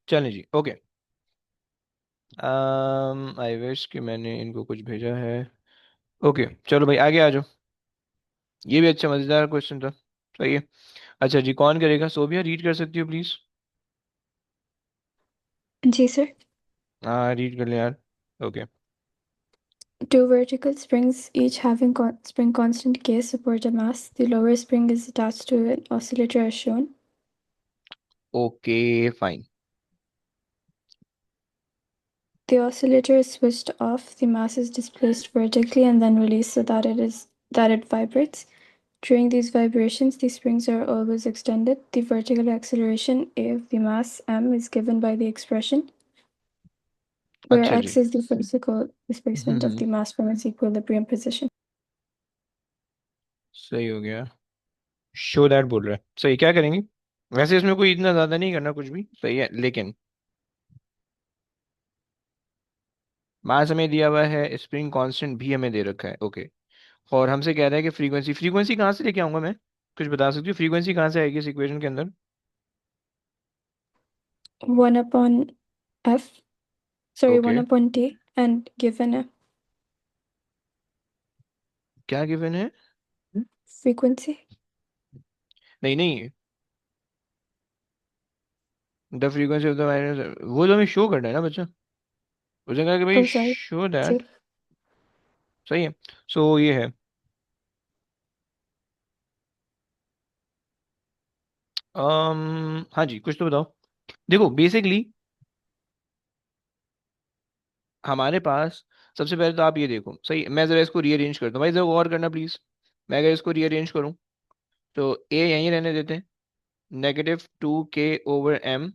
चलें जी, ओके। आई विश कि मैंने इनको कुछ भेजा है। ओके, चलो भाई आगे आ जाओ। ये भी अच्छा मजेदार क्वेश्चन था, सही है। अच्छा जी, कौन करेगा? सोभिया रीड कर सकती हो प्लीज? जी सर। हाँ रीड कर ले यार। Okay. Two vertical springs, each having spring constant K, support a mass. The lower spring is attached to an oscillator as shown. Okay fine. The oscillator is switched off. The mass is displaced vertically and then released so that it vibrates. During these vibrations, the springs are always extended. The vertical acceleration A of the mass m is given by the expression, where अच्छा x जी। is the physical displacement of hmm, the mass from its equilibrium position. सही हो गया। शो दैट बोल रहा है, सही। क्या करेंगे? वैसे इसमें कोई इतना ज्यादा नहीं करना कुछ भी, सही है, लेकिन मास हमें दिया हुआ है, स्प्रिंग कांस्टेंट भी हमें दे रखा है, ओके। और हमसे कह रहा है कि फ्रीक्वेंसी, फ्रीक्वेंसी कहाँ से लेके आऊंगा मैं? कुछ बता सकती हो फ्रीक्वेंसी कहाँ से आएगी इस इक्वेशन के अंदर? 1 upon f, sorry, 1 okay, upon t, and given a क्या गिवन है? frequency. नहीं नहीं, the frequency of the minus, वो तो हमें शो करना है ना बच्चा। उसने कहा कि भाई Oh, sorry. Show See. That, सही है। सो ये है, हाँ जी, कुछ तो बताओ। देखो बेसिकली हमारे पास, सबसे पहले तो आप ये देखो, सही, मैं जरा इसको रीअरेंज करता हूँ भाई, जरा गौर करना प्लीज। मैं अगर इसको रीअरेंज करूँ तो ए यहीं रहने देते हैं, -2 k/m,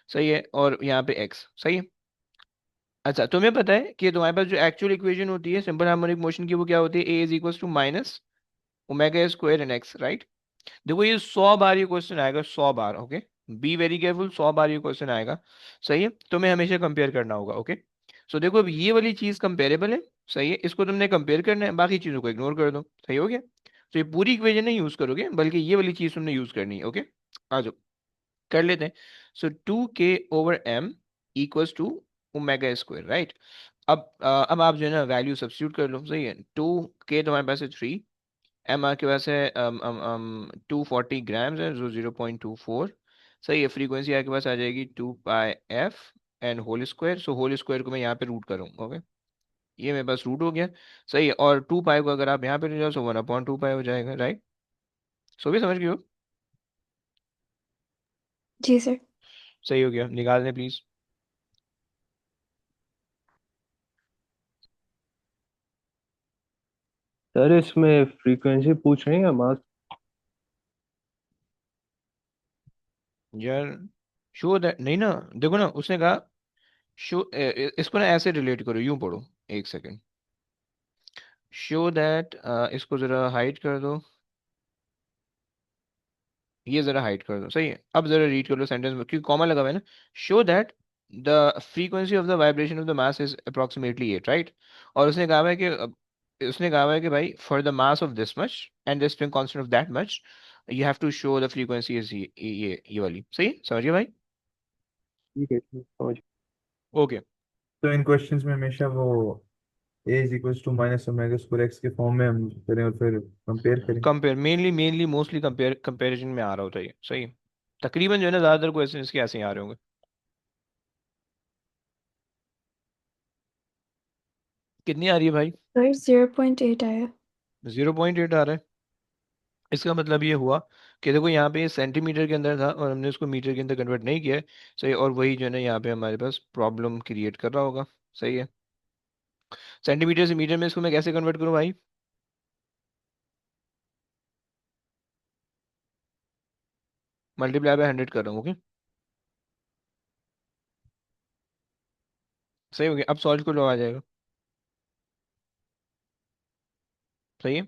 सही है, और यहाँ पे x, सही है। अच्छा, तुम्हें पता है कि तुम्हारे पास जो एक्चुअल इक्वेशन होती है सिंपल हार्मोनिक मोशन की, वो क्या होती है? A is equal to minus omega square n x, right? देखो ये 100 बार ये क्वेश्चन आएगा, 100 बार, ओके। बी वेरी केयरफुल, 100 बार ये क्वेश्चन आएगा, सही है। तुम्हें हमेशा कंपेयर करना होगा, ओके। सो देखो अब ये वाली चीज कंपेरेबल है, सही है, इसको तुमने कंपेयर करना है, बाकी चीजों को इग्नोर कर दो, सही हो गया। तो ये पूरी इक्वेशन नहीं यूज करोगे, बल्कि ये वाली चीज तुमने यूज करनी है, ओके। आ जाओ, कर लेते हैं। So 2 k/m equals to omega square, right? अब आप जो है ना वैल्यू सब्स्टिट्यूट कर लो, सही है। 2 k तुम्हारे पास है 3, एम आपके पास है 240 ग्राम्स है, जो 0.24, सही है। फ्रीक्वेंसी आपके पास आ जाएगी 2 pi F and whole square. So whole square को मैं यहाँ पे रूट करूँगा, ओके। ये मेरे पास रूट हो गया, सही है। और 2 पाई को अगर आप यहाँ पे ले जाओ, सो 1/2 पाई हो जाएगा, राइट? सो भी समझ गए हो? जी सर. सही हो गया, निकाल दें प्लीज। सर इसमें फ्रीक्वेंसी पूछ रही है मास। यार शो दैट नहीं ना, देखो ना उसने कहा शो, इसको ना ऐसे रिलेट करो, यूं पढ़ो, एक सेकेंड। शो दैट, इसको जरा हाइड कर दो, ये जरा हाइड कर दो, सही है। अब जरा रीड कर लो सेंटेंस में, क्योंकि कॉमा लगा हुआ है ना। Show that the frequency of the vibration of the mass is approximately 8, right. और उसने कहा हुआ है कि उसने कहा हुआ है कि भाई for the mass of this much and the spring constant of that much you have to show the frequency is ये वाली, सही है, समझिए भाई। ठीक है, ठीक, समझ। ओके। तो इन क्वेश्चंस में हमेशा वो a is equals to minus omega square x के फॉर्म में हम करें और फिर कंपेयर करें। कंपेयर, मेनली मोस्टली कंपेरिजन में आ रहा होता है ये, सही है। तकरीबन जो है ना ज्यादातर क्वेश्चन इसके ऐसे ही आ रहे होंगे। कितनी आ रही है भाई? सर 0.8 आया। 0.8 आ रहा है। इसका मतलब ये हुआ कि देखो यहाँ पे ये सेंटीमीटर के अंदर था और हमने उसको मीटर के अंदर कन्वर्ट नहीं किया है, सही। और वही जो है ना यहाँ पे हमारे पास प्रॉब्लम क्रिएट कर रहा होगा, सही है। सेंटीमीटर से मीटर में इसको मैं कैसे कन्वर्ट करूँ भाई? मल्टीप्लाई बाय 100 कर रहा हूँ, ओके। सही हो गया, अब सॉल्व को लो आ जाएगा, सही है।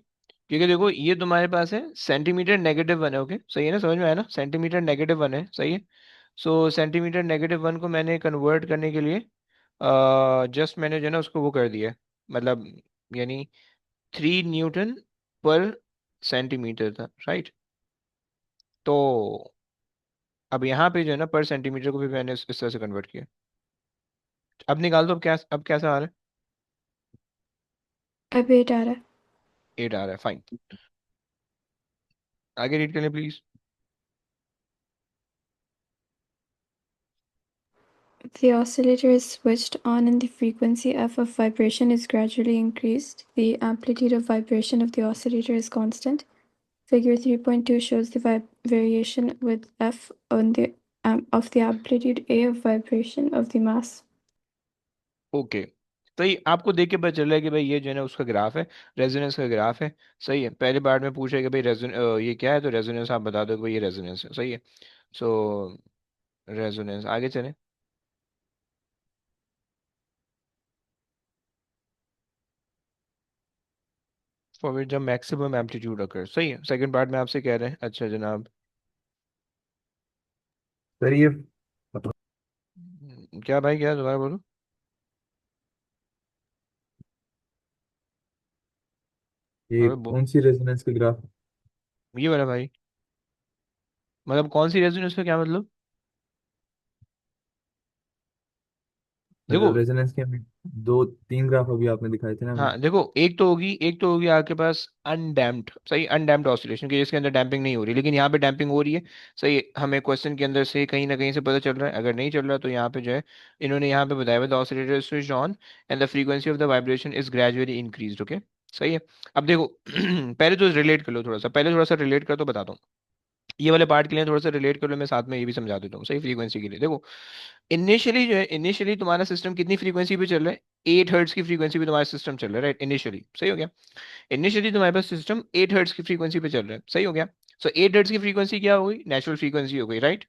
क्योंकि देखो ये तुम्हारे पास है सेंटीमीटर -1 है, ओके, सही है ना, समझ में आया ना, सेंटीमीटर -1 है, सही है। सो सेंटीमीटर -1 को मैंने कन्वर्ट करने के लिए जस्ट मैंने जो है ना उसको वो कर दिया है, मतलब यानी 3 न्यूटन पर सेंटीमीटर था, राइट। तो अब यहाँ पे जो है ना पर सेंटीमीटर को भी मैंने इस तरह से कन्वर्ट किया। अब निकाल दो, अब कैसा आ रहा अब 8 आ रहा है। है? 8 आ रहा है, फाइन। आगे रीड कर लें please. The oscillator is switched on and the frequency f of vibration is gradually increased. The amplitude of vibration of the oscillator is constant. Figure 3.2 shows the variation with f on the of the amplitude a of vibration of the mass. Okay, तो ये आपको देख के पता चल रहा है कि भाई ये जो है ना उसका ग्राफ है, रेजोनेंस का ग्राफ है, सही है। पहले पार्ट में पूछा कि भाई ये क्या है, तो रेजोनेंस आप बता दो कि भाई ये रेजोनेंस है, सही है। सो रेजोनेंस, आगे चलें। For which the maximum amplitude occur, सही है। सेकंड पार्ट में आपसे कह रहे हैं, अच्छा जनाब। सर ये क्या भाई, क्या दोबारा बोलो। ये अबे कौन सी रेजोनेंस के ग्राफ, ये वाला भाई, मतलब कौन सी रेजोनेंस का क्या मतलब? देखो, मतलब रेजोनेंस के हमें दो तीन ग्राफ अभी आपने दिखाए थे ना हमें। हाँ देखो, एक तो होगी आपके पास अनडैम्प्ड, सही, अनडैम्प्ड ऑसिलेशन की जिसके अंदर डैम्पिंग नहीं हो रही, लेकिन यहाँ पे डैम्पिंग हो रही है, सही है। हमें क्वेश्चन के अंदर से कहीं ना कहीं से पता चल रहा है, अगर नहीं चल रहा तो यहाँ पे जो है इन्होंने यहाँ पे बताया हुआ the oscillator switch on and the frequency of the vibration is gradually increased, okay, सही है। अब देखो पहले तो रिलेट कर लो थोड़ा सा, पहले थोड़ा सा रिलेट कर तो बताता हूँ। ये वाले पार्ट के लिए थोड़ा सा रिलेट कर लो, मैं साथ में ये भी समझा देता हूँ, सही। फ्रीक्वेंसी के लिए देखो, इनिशियली जो है, इनिशियली तुम्हारा सिस्टम कितनी फ्रीक्वेंसी पे चल रहा है? 8 हर्ट्ज की फ्रीक्वेंसी पे तुम्हारा सिस्टम चल रहा है, राइट, इनिशियली, सही हो गया। इनिशियली तुम्हारे पास सिस्टम 8 हर्ट्ज की फ्रीक्वेंसी पे चल रहा है, सही हो गया। सो 8 हर्ट्ज की फ्रीक्वेंसी क्या हो गई? नेचुरल फ्रीक्वेंसी हो गई, राइट।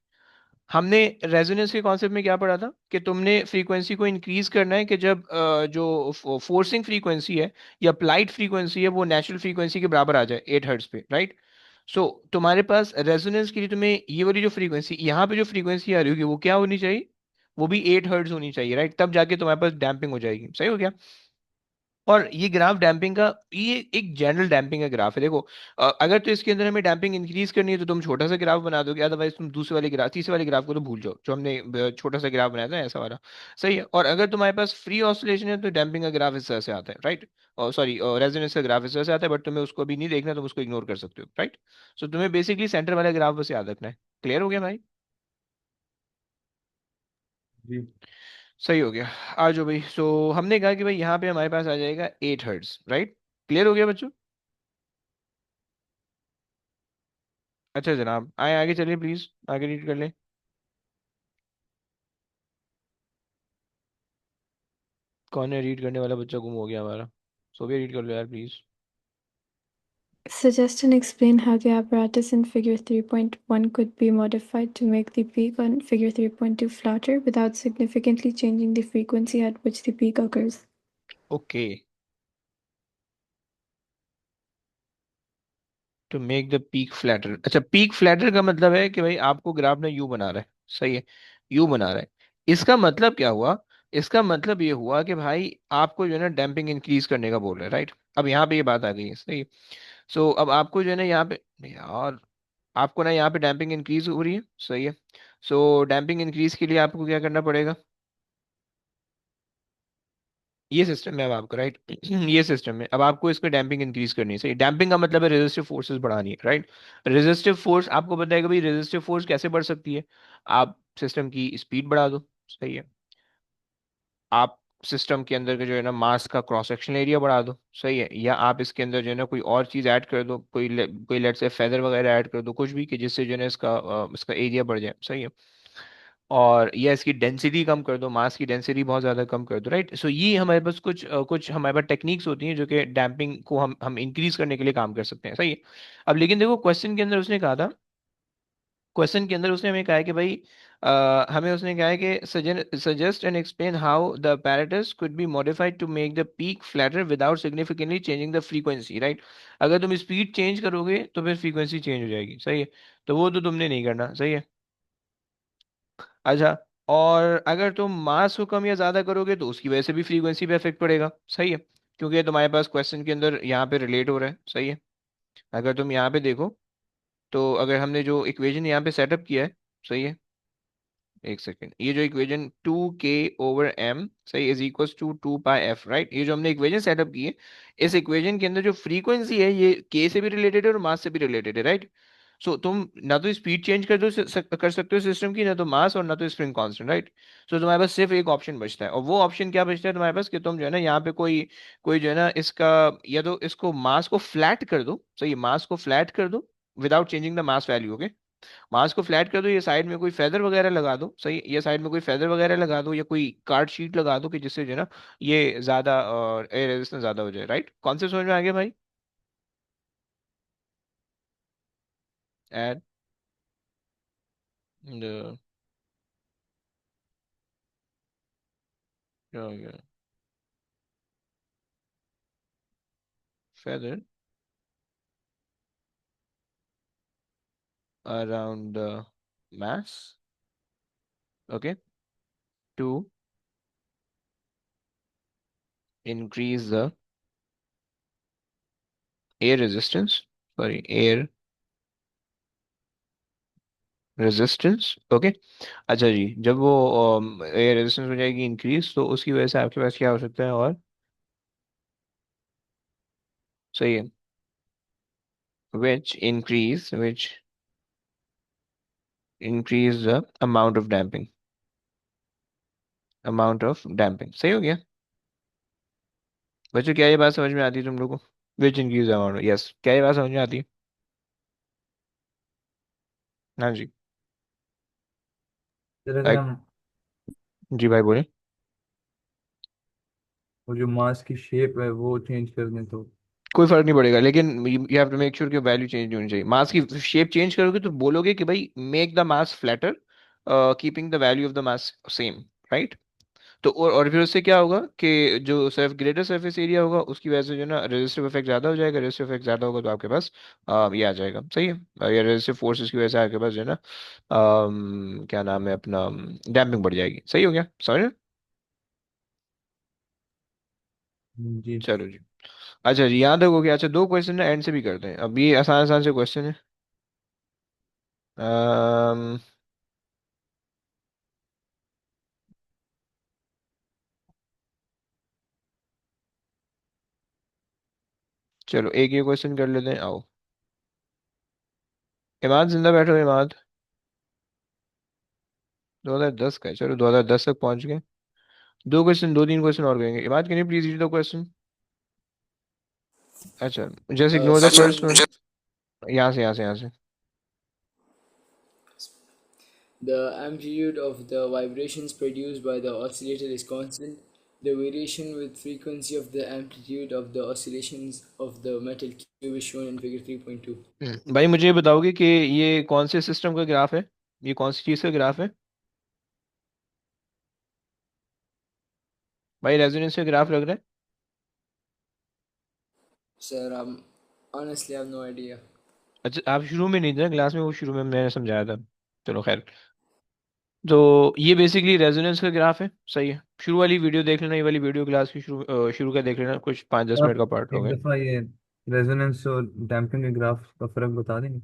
हमने रेजोनेंस के कॉन्सेप्ट में क्या पढ़ा था कि तुमने फ्रीक्वेंसी को इंक्रीज करना है कि जब जो फोर्सिंग फ्रीक्वेंसी है या अप्लाइड फ्रीक्वेंसी है वो नेचुरल फ्रीक्वेंसी के बराबर आ जाए 8 हर्ट्ज पे, राइट। सो तुम्हारे पास रेजोनेंस के लिए तुम्हें ये वाली जो फ्रीक्वेंसी, यहाँ पे जो फ्रीक्वेंसी आ रही होगी वो क्या होनी चाहिए? वो भी 8 हर्ट्ज होनी चाहिए, राइट, तब जाके तुम्हारे पास डैम्पिंग हो जाएगी, सही हो गया। और ये ग्राफ डैम्पिंग का, ये एक जनरल डैम्पिंग का ग्राफ है, देखो। अगर तो इसके अंदर हमें डैम्पिंग इंक्रीज करनी है तो तुम छोटा सा ग्राफ बना दोगे, अदरवाइज तुम दूसरे वाले ग्राफ, तीसरे वाले ग्राफ को तो भूल जाओ, जो हमने छोटा सा ग्राफ बनाया था ऐसा वाला, सही है। और अगर तुम्हारे पास फ्री ऑसिलेशन है तो डैम्पिंग का ग्राफ इस तरह से आता है, राइट। और सॉरी, रेजोनेंस का ग्राफ इस तरह से आता है, बट तुम्हें उसको अभी नहीं देखना, तुम उसको इग्नोर कर सकते हो, राइट। सो तुम्हें बेसिकली सेंटर वाला ग्राफ बस याद रखना है। क्लियर हो गया भाई? जी। सही हो गया। आ जाओ भाई, सो हमने कहा कि भाई यहाँ पे हमारे पास आ जाएगा 8 हर्ट्ज, राइट। क्लियर हो गया बच्चों? अच्छा जनाब, आए आगे चलिए प्लीज, आगे रीड कर लें। कौन है रीड करने वाला? बच्चा गुम हो गया हमारा। सोफिया रीड कर लो यार please. Suggest and explain how the apparatus in figure 3.1 could be modified to make the peak on figure 3.2 flatter without significantly changing the frequency at which the peak occurs. Okay, to make the peak flatter. अच्छा, पीक फ्लैटर का मतलब है कि भाई आपको ग्राफ ना यू बना रहा है, सही है, यू बना रहा है। इसका मतलब क्या हुआ? इसका मतलब ये हुआ कि भाई आपको जो है ना डैम्पिंग इंक्रीज करने का बोल रहा है, राइट? अब यहाँ पे ये बात आ गई है, सही। सो अब आपको जो है ना यहाँ पे, यार, आपको ना यहाँ पे डैम्पिंग इंक्रीज हो रही है, सही है। सो डैम्पिंग इंक्रीज के लिए आपको क्या करना पड़ेगा? ये सिस्टम है अब आपका, राइट? ये सिस्टम है, अब आपको इसमें डैम्पिंग इंक्रीज करनी है, सही। डैम्पिंग का मतलब है रेजिस्टिव फोर्सेस बढ़ानी है, राइट? रेजिस्टिव फोर्स आपको पता है कि भाई रेजिस्टिव फोर्स कैसे बढ़ सकती है? आप सिस्टम की स्पीड बढ़ा दो, सही है। आप सिस्टम के अंदर के जो है ना मास का क्रॉस सेक्शनल एरिया बढ़ा दो, सही है। या आप इसके अंदर जो है ना कोई और चीज ऐड कर दो, कोई लेट से फेदर वगैरह ऐड कर दो, कुछ भी, कि जिससे जो है ना इसका एरिया बढ़ जाए, सही है। और या इसकी डेंसिटी कम कर दो, मास की डेंसिटी बहुत ज़्यादा कम कर दो, राइट? सो ये हमारे पास कुछ हमारे पास टेक्निक्स होती हैं जो कि डैम्पिंग को हम इंक्रीज करने के लिए काम कर सकते हैं, सही है। अब लेकिन देखो, क्वेश्चन के अंदर उसने कहा था, क्वेश्चन के अंदर उसने हमें कहा है कि भाई हमें उसने कहा है कि suggest and explain how the apparatus could be modified to make the peak flatter without significantly changing the frequency, right? अगर तुम स्पीड चेंज करोगे तो फिर फ्रीक्वेंसी चेंज हो जाएगी, सही है। तो वो तो तुमने नहीं करना, सही है। अच्छा, और अगर तुम मास को कम या ज्यादा करोगे तो उसकी वजह से भी फ्रीक्वेंसी पे इफेक्ट पड़ेगा, सही है। क्योंकि तुम्हारे पास क्वेश्चन के अंदर यहाँ पे रिलेट हो रहा है, सही है। अगर तुम यहाँ पे देखो, तो अगर हमने जो इक्वेशन यहाँ पे सेटअप किया है, सही है, एक सेकेंड, ये जो इक्वेशन 2k/m, सही, is equal to 2 πf, right? ये जो हमने इक्वेशन सेटअप की है, इस इक्वेशन के अंदर जो फ्रीक्वेंसी है ये k से भी रिलेटेड है और मास से भी रिलेटेड है, राइट? सो तुम ना तो स्पीड चेंज कर सकते हो सिस्टम की, ना तो मास, और ना तो स्प्रिंग कांस्टेंट, राइट? सो तुम्हारे पास सिर्फ एक ऑप्शन बचता है, और वो ऑप्शन क्या बचता है तुम्हारे पास? कि तुम जो है ना यहाँ पे कोई कोई जो है ना इसका, या तो इसको मास को फ्लैट कर दो, सही, मास को फ्लैट कर दो without changing the mass value, okay. Mass को फ्लैट कर दो, ये साइड में कोई फेदर वगैरह लगा दो, सही, ये साइड में कोई फेदर वगैरह लगा दो, या कोई कार्ड शीट लगा दो, कि जिससे जो है ना ये ज्यादा एयर रेजिस्टेंस ज्यादा हो जाए, राइट? कौन से समझ में आ गया भाई? Add the feather around the mass, okay, to increase the air resistance, sorry, air resistance, okay। अच्छा जी, जब वो एयर रेजिस्टेंस हो जाएगी इंक्रीज, तो उसकी वजह से आपके पास क्या हो सकता है? और सही है, which increase the amount of damping, सही हो गया। बच्चों, क्या ये बात समझ में आती है तुम लोगों को? विच इंक्रीज अमाउंट, यस, क्या ये बात समझ में आती है? हाँ जी। फिर अगर लाइक, हम जी भाई बोले। वो जो मास की शेप है वो चेंज कर दें तो? कोई फर्क नहीं पड़ेगा, लेकिन you have to make sure कि वैल्यू चेंज नहीं होनी चाहिए। मास की शेप चेंज करोगे तो बोलोगे कि भाई make the mass flatter, keeping the value of the mass same, right? तो और फिर उससे क्या होगा कि जो सर्फ ग्रेटर सरफेस एरिया होगा उसकी वजह से जो है ना रेजिस्टिव इफेक्ट ज्यादा हो जाएगा, रेजिस्टिव इफेक्ट ज्यादा होगा तो आपके पास ये आ जाएगा, सही है। या रेजिस्टिव फोर्सेस की वजह से आपके पास जो है ना क्या नाम है अपना, डैम्पिंग बढ़ जाएगी, सही हो गया, समझ रहे? जी। चलो जी। अच्छा जी, यहाँ तक हो गया। अच्छा, दो क्वेश्चन ना एंड से भी करते हैं, अब ये आसान आसान से क्वेश्चन है। अम्म, चलो एक ये क्वेश्चन कर लेते हैं, आओ। इमाद जिंदा बैठो, इमाद। 2010 का है, चलो 2010 तक पहुंच गए। दो क्वेश्चन, दो तीन क्वेश्चन और करेंगे। Imad, can you please read the question? अच्छा, just ignore the Sure. First one. यहाँ से। The amplitude of the vibrations produced by the oscillator is constant, The variation with frequency of the amplitude of the oscillations of the metal cube is shown in figure 3.2. भाई मुझे ये बताओगे कि ये कौन से सिस्टम का ग्राफ है, ये कौन सी चीज़ का ग्राफ है? भाई रेजोनेंस का ग्राफ लग रहा है। Sir, honestly I have no idea. अच्छा आप शुरू में नहीं थे ना क्लास में, वो शुरू में मैंने समझाया था। चलो खैर। तो ये बेसिकली रेजोनेंस का ग्राफ है, सही है। शुरू वाली वीडियो देख लेना, ये वाली वीडियो क्लास की शुरू का देख लेना, कुछ 5-10 मिनट आप का पार्ट हो एक गए। दफा ये रेजोनेंस और डैम्पिंग के ग्राफ का फर्क बता देंगे?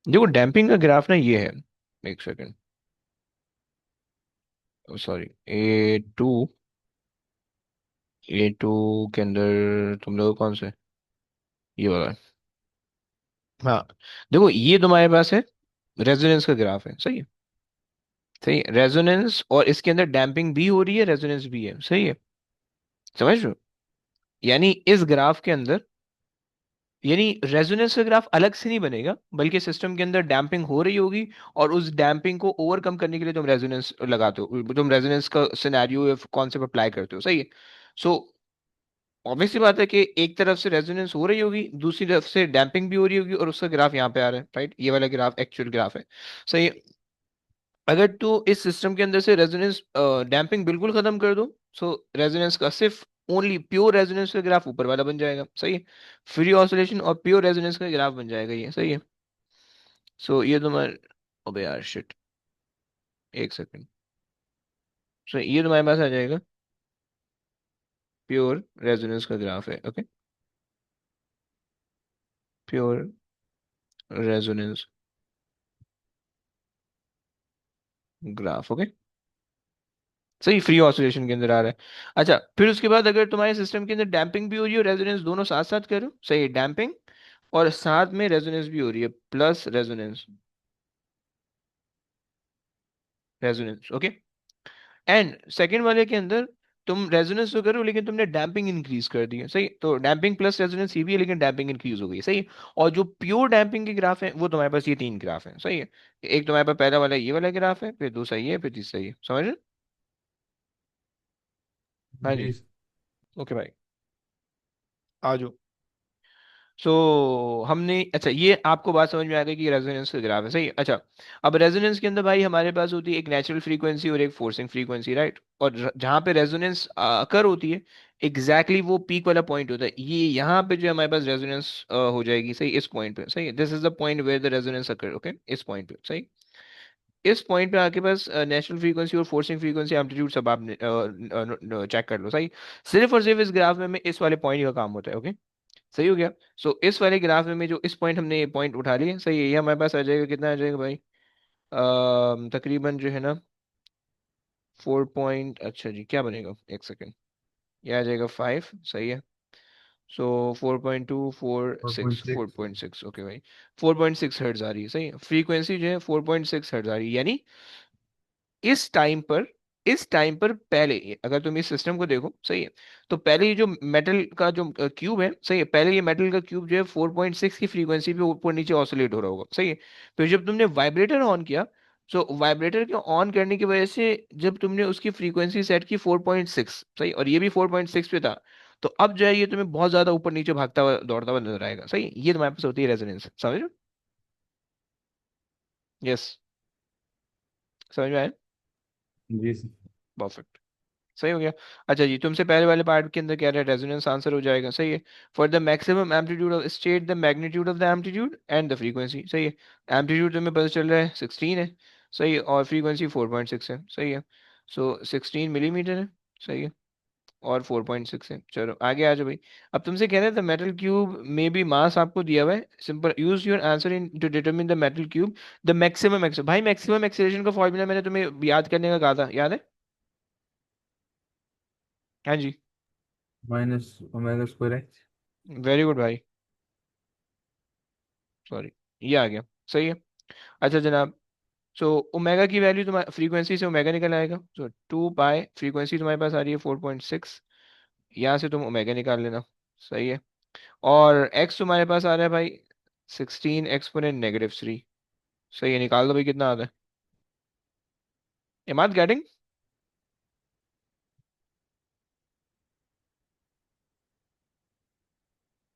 देखो डैम्पिंग का ग्राफ ना ये है, एक सेकेंड, सॉरी, A2, A2 के अंदर तुम लोग कौन से, ये वाला है। हाँ, देखो ये तुम्हारे पास है, रेजोनेंस का ग्राफ है, सही है। सही है, रेजोनेंस और इसके अंदर डैम्पिंग भी हो रही है, रेजोनेंस भी है, सही है। समझ रहे हो? यानी इस ग्राफ के अंदर, यानी रेजोनेंस का ग्राफ अलग से नहीं बनेगा, बल्कि सिस्टम के अंदर डैम्पिंग हो रही होगी, और उस डैम्पिंग को ओवरकम करने के लिए तुम रेजोनेंस लगाते हो, तुम रेजोनेंस का सिनेरियो या कॉन्सेप्ट अप्लाई करते हो, सही है। सो ऑब्वियस सी बात है कि एक तरफ से रेजोनेंस हो रही होगी, दूसरी तरफ से डैम्पिंग भी हो रही होगी, और उसका ग्राफ यहाँ पे आ रहा है, राइट, ये वाला ग्राफ एक्चुअल ग्राफ है, सही है। अगर तू इस सिस्टम के अंदर से रेजोनेंस डैम्पिंग बिल्कुल खत्म कर दो, सो रेजोनेंस का सिर्फ ओनली प्योर रेजोनेंस का ग्राफ ऊपर वाला बन जाएगा, सही है। फ्री ऑसिलेशन और प्योर रेजोनेंस का ग्राफ बन जाएगा ये, सही है। सो ये तुम्हारे, अबे यार शिट, एक सेकंड। सो ये तुम्हारे पास आ जाएगा, प्योर रेजोनेंस का ग्राफ है, okay. Pure resonance graph, okay. सही, फ्री ऑसिलेशन के अंदर आ रहा है। अच्छा, फिर उसके बाद अगर तुम्हारे सिस्टम के अंदर डैम्पिंग भी हो रही है और रेजोनेंस, दोनों साथ साथ करो, सही, डैम्पिंग और साथ में रेजोनेंस भी हो रही है, plus resonance, resonance, okay. And second वाले के अंदर तुम रेजोनेंस तो करो, लेकिन तुमने डैम्पिंग इंक्रीज कर दी है, सही। तो डैम्पिंग प्लस रेजोनेंस ही भी है, लेकिन डैम्पिंग इंक्रीज हो गई, सही है। और जो प्योर डैम्पिंग के ग्राफ है वो तुम्हारे पास ये 3 ग्राफ है, सही है। एक तुम्हारे पास पहला वाला ये वाला ग्राफ है, फिर दूसरा ये, फिर तीसरा ये, समझ रहे? हाँ जी। जी। ओके भाई, आ जाओ। सो हमने, अच्छा ये आपको बात समझ में आ गई कि रेजोनेंस का ग्राफ है, सही है। अच्छा, अब रेजोनेंस के अंदर भाई हमारे पास होती है एक नेचुरल फ्रीक्वेंसी और एक फोर्सिंग फ्रीक्वेंसी, राइट। और जहाँ पे रेजोनेंस अकर होती है, एग्जैक्टली वो पीक वाला पॉइंट होता है, ये यहाँ पे जो हमारे पास रेजोनेंस हो जाएगी, सही, इस पॉइंट पे, सही है। This is the point where the resonance occur, okay, इस पॉइंट पे, सही। इस पॉइंट पे आके बस नेचुरल फ्रीक्वेंसी और फोर्सिंग फ्रीक्वेंसी एम्पलीट्यूड सब आप चेक कर लो, सही। सिर्फ और सिर्फ इस ग्राफ में इस वाले पॉइंट का काम होता है, ओके। सही हो गया। सो इस वाले ग्राफ में जो इस पॉइंट हमने ये पॉइंट उठा लिए, सही है, ये हमारे पास आ जाएगा, कितना आ जाएगा भाई? तकरीबन जो है ना 4 पॉइंट, अच्छा जी क्या बनेगा, एक सेकेंड, ये आ जाएगा 5, सही है। सो 4.2, फोर और six point four six point six okay भाई। 4.6 हर्ट्ज आ रही है, सही है। फ्रीक्वेंसी जो है 4.6 हर्ट्ज आ रही है, यानी इस टाइम पर, इस टाइम पर पहले, अगर तुम इस सिस्टम को देखो, सही है, तो पहले ये जो मेटल का जो क्यूब है, सही है, पहले ये मेटल का क्यूब जो है 4.6 की फ्रीक्वेंसी पे ऊपर नीचे ऑसिलेट हो रहा होगा, सही है। फिर जब तुमने वाइब्रेटर ऑन किया, सो वाइब्रेटर के ऑन करने की वजह से जब तुमने उसकी फ्रीक्वेंसी सेट की 4.6, सही, और ये भी 4.6 पे था, तो अब जो है ये तुम्हें बहुत ज्यादा ऊपर नीचे भागता हुआ दौड़ता हुआ नजर आएगा, सही। ये तुम्हारे पास होती है रेजोनेंस, समझ रहे हो? यस, समझ में आया? जी सर। परफेक्ट, सही हो गया। अच्छा जी, तुमसे पहले वाले पार्ट के अंदर क्या रहा है, रेजोनेंस आंसर हो जाएगा, सही है। For the maximum amplitude of state the magnitude of the amplitude and the frequency, सही है। एम्पलीट्यूड तुम्हें पता चल रहा है 16 है, सही है, और फ्रीक्वेंसी 4.6 है, सही है। सो 16 मिलीमीटर है, सही है, और 4.6 है। चलो आगे आ जाओ भाई। अब तुमसे कह रहे थे मेटल क्यूब में भी मास आपको दिया हुआ है, simple use your answer in to determine the metal cube the maximum X, भाई मैक्सिमम एक्सेलरेशन का फॉर्मूला मैंने तुम्हें याद करने का कहा था, याद है? हाँ जी। Minus omega square x. Very good भाई, सॉरी, ये आ गया, सही है। अच्छा जनाब, सो ओमेगा की वैल्यू तुम्हारी फ्रीक्वेंसी से ओमेगा निकल आएगा, सो 2 पाई, फ्रीक्वेंसी तुम्हारे पास आ रही है 4.6, यहाँ से तुम ओमेगा निकाल लेना, सही है। और एक्स तुम्हारे पास आ रहा है भाई 16 एक्सपोनेंट -3, सही है, निकाल दो भाई कितना आता है। Am are getting?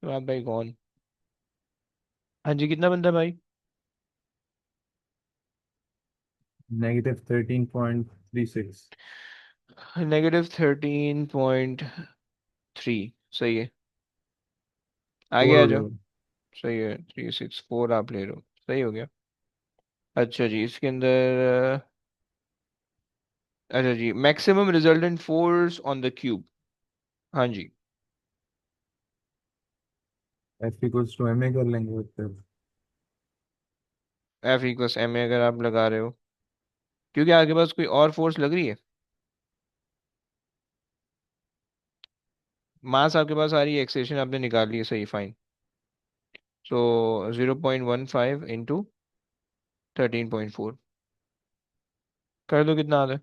आप भाई कौन? हाँ जी, कितना बनता है भाई? -13.36। -13.3। सही है, आगे फोर आ हो जाओ। गया। सही है, 364 आप ले रहे हो, सही हो गया। अच्छा जी, इसके अंदर अच्छा जी, maximum resultant force on the cube. हाँ जी। F=ma कर लेंगे फिर। F=ma अगर आप लगा रहे हो, क्योंकि आपके पास कोई और फोर्स लग रही है। मास आपके पास आ रही है, एक्सेशन आपने निकाल ली है, सही, फाइन। सो 0.15 × 13.4 कर दो, कितना आता है?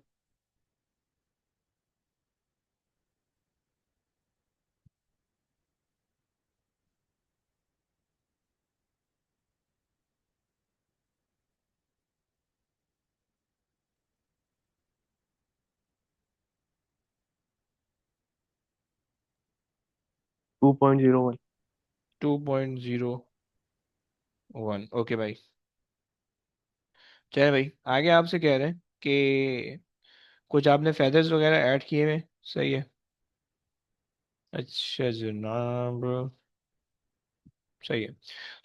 2.01। 2.01, ओके भाई। चले भाई, आगे आपसे कह रहे हैं कि कुछ आपने फेदर्स वगैरह ऐड किए हुए हैं, सही है। अच्छा जनाब, सही है।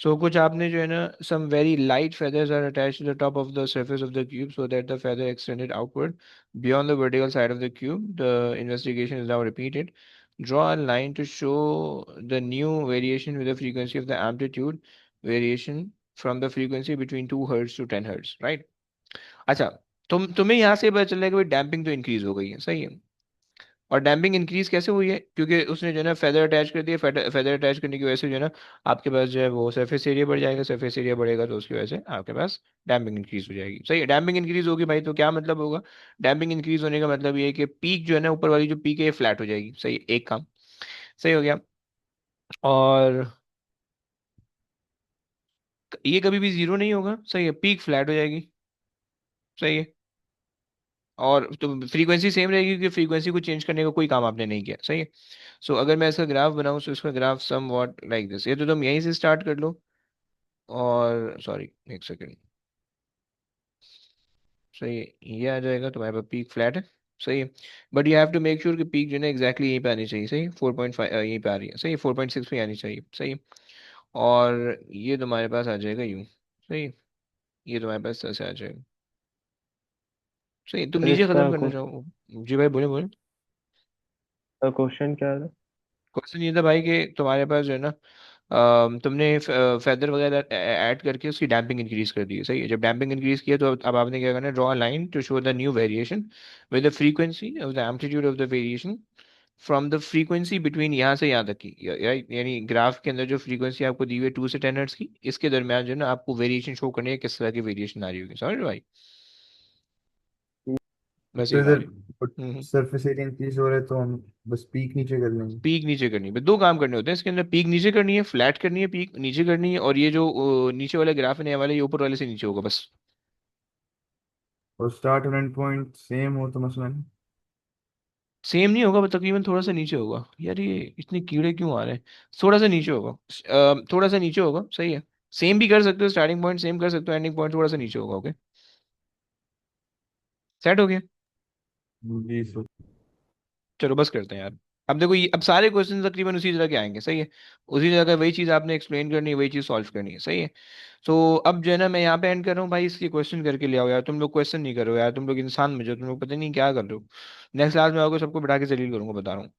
सो कुछ आपने जो है ना, some very light feathers are attached to the top of the surface of the cube so that the feather extended outward beyond the vertical side of the cube. The investigation is now repeated. Draw a line to show the new variation with the frequency of the amplitude variation from the frequency between 2 hertz to 10 hertz, right? अच्छा, तुम्हें यहाँ से पता चल रहा है कि भाई डैम्पिंग तो इंक्रीज हो गई है, सही है। और डैम्पिंग इंक्रीज कैसे हुई है? क्योंकि उसने जो है ना फेदर अटैच कर दिया, फेदर अटैच करने की वजह से जो है ना आपके पास जो है वो सरफेस एरिया बढ़ जाएगा, सरफेस एरिया बढ़ेगा तो उसकी वजह से आपके पास डैम्पिंग इंक्रीज हो जाएगी, सही है। डैम्पिंग इंक्रीज होगी भाई, तो क्या मतलब होगा? डैम्पिंग इंक्रीज होने का मतलब ये है कि पीक जो है ना, ऊपर वाली जो पीक है ये फ्लैट हो जाएगी, सही है, एक काम सही हो गया। और ये कभी भी जीरो नहीं होगा, सही है, पीक फ्लैट हो जाएगी, सही है। और तो फ्रीक्वेंसी सेम रहेगी, क्योंकि फ्रीक्वेंसी को चेंज करने का कोई काम आपने नहीं किया, सही है। सो अगर मैं इसका ग्राफ बनाऊं तो इसका graph somewhat like this, ये तो तुम यहीं से स्टार्ट कर लो। और सॉरी, एक सेकेंड, सही है, ये आ जाएगा तुम्हारे पास, पीक फ्लैट है, सही है। But you have to make sure कि पीक जो है ना एग्जैक्टली यहीं पे आनी चाहिए, सही, 4.5 यहीं पे आ रही है, सही, 4.6 पे आनी चाहिए, सही। और ये तुम्हारे पास आ जाएगा यूँ, सही, ये तुम्हारे पास ऐसे आ जाएगा, सही। तुम सर नीचे इसका खत्म करना चाहो? जी भाई, बोले बोले। क्वेश्चन क्या था? क्वेश्चन ये था भाई कि तुम्हारे पास जो है ना, तुमने फेदर वगैरह ऐड करके उसकी डैम्पिंग इंक्रीज कर दी है, सही है। जब डैम्पिंग इंक्रीज किया तो अब आपने क्या करना है, draw a line to show the new variation with the frequency of the amplitude of the variation from the frequency between यहाँ से यहाँ तक की, यानी ग्राफ के अंदर जो फ्रीक्वेंसी आपको दी हुई है 2 से 10 हर्ट्ज की, इसके दरमियान जो है ना आपको वेरिएशन शो करनी है, किस तरह की वेरिएशन आ रही होगी, समझ रहे हो भाई? बस तो ये बात इधर है। सरफेस एरिया इंक्रीज हो रहा है तो हम बस पीक नीचे कर लेंगे। पीक नीचे करनी है, दो काम करने होते हैं इसके अंदर, पीक नीचे करनी है, फ्लैट करनी है, पीक नीचे करनी है, और ये जो नीचे वाला ग्राफ है नया वाला, ये ऊपर वाले से नीचे होगा, बस। और स्टार्ट और एंड पॉइंट सेम हो तो मसला नहीं। सेम नहीं होगा, तकरीबन थोड़ा सा नीचे होगा यार, ये इतने कीड़े क्यों आ रहे हैं? थोड़ा सा नीचे होगा, थोड़ा सा नीचे होगा, सही है। सेम भी कर सकते हो, स्टार्टिंग पॉइंट सेम कर सकते हो, एंडिंग पॉइंट थोड़ा सा नीचे होगा, ओके, सेट हो गया। जी सर। चलो बस करते हैं यार। अब देखो, ये अब सारे क्वेश्चन तकरीबन उसी तरह के आएंगे, सही है। उसी तरह का वही चीज़ आपने एक्सप्लेन करनी है, वही चीज़ सॉल्व करनी है, सही है। तो अब जो है ना मैं यहाँ पे एंड कर रहा हूँ भाई, इसके क्वेश्चन करके ले आओ यार, तुम लोग क्वेश्चन नहीं करो यार, तुम लोग इंसान में जो, तुम लोग पता नहीं क्या कर रहे हो। नेक्स्ट क्लास में आओगे सबको बिठा के जलील करूंगा, बता रहा हूँ।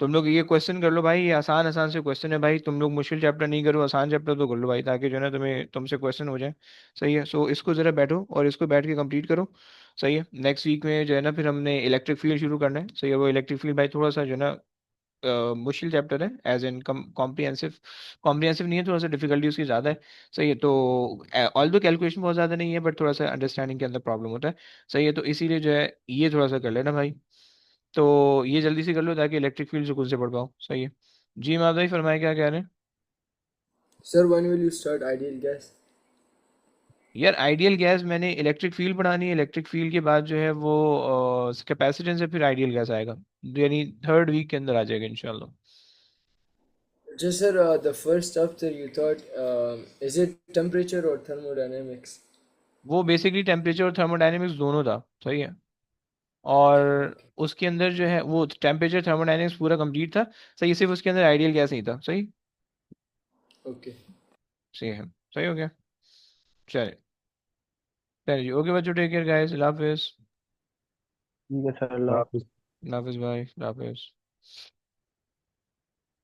तुम लोग ये क्वेश्चन कर लो भाई, ये आसान आसान से क्वेश्चन है भाई, तुम लोग मुश्किल चैप्टर नहीं करो, आसान चैप्टर तो कर लो भाई, ताकि जो है ना तुम्हें तुमसे क्वेश्चन हो जाए, सही है। सो इसको जरा बैठो और इसको बैठ के कंप्लीट करो, सही है। नेक्स्ट वीक में जो है ना फिर हमने इलेक्ट्रिक फील्ड शुरू करना है, सही है। वो इलेक्ट्रिक फील्ड भाई थोड़ा सा जो है ना मुश्किल चैप्टर है, एज इन कॉम्प्रिहेंसिव, कॉम्प्रिहेंसिव नहीं है, थोड़ा सा डिफिकल्टी उसकी ज़्यादा है, सही है। तो ऑल दो कैलकुलेशन बहुत ज़्यादा नहीं है, बट थोड़ा सा अंडरस्टैंडिंग के अंदर प्रॉब्लम होता है, सही है। तो इसीलिए जो है ये थोड़ा सा कर लेना भाई। तो ये जल्दी से कर लो ताकि इलेक्ट्रिक फील्ड सुकून से पढ़ पाओ, सही है। जी माधव भाई, फरमाए क्या कह रहे हैं? Sir, when will you start ideal gas? यार आइडियल गैस मैंने इलेक्ट्रिक फील्ड पढ़ानी है, इलेक्ट्रिक फील्ड के बाद जो है वो कैपेसिटेंस है, फिर आइडियल गैस आएगा, यानी थर्ड वीक के अंदर आ जाएगा इंशाल्लाह। Just sir, the first chapter you thought, is it temperature or thermodynamics? वो बेसिकली टेम्परेचर और थर्मोडायनेमिक्स दोनों था, सही है। और Okay. उसके अंदर जो है वो टेम्परेचर थर्मोडायनेमिक्स पूरा कंप्लीट था, सही। सिर्फ उसके अंदर आइडियल गैस नहीं था, सही। Okay. सही है, सही हो गया। चलिए, चलिए जी, ओके बच्चों, टेक केयर गाइस, अल्लाह हाफिज़। ठीक है सर, अल्लाह आप अल्लाह हाफिज़ भाई, अल्लाह हाफिज़।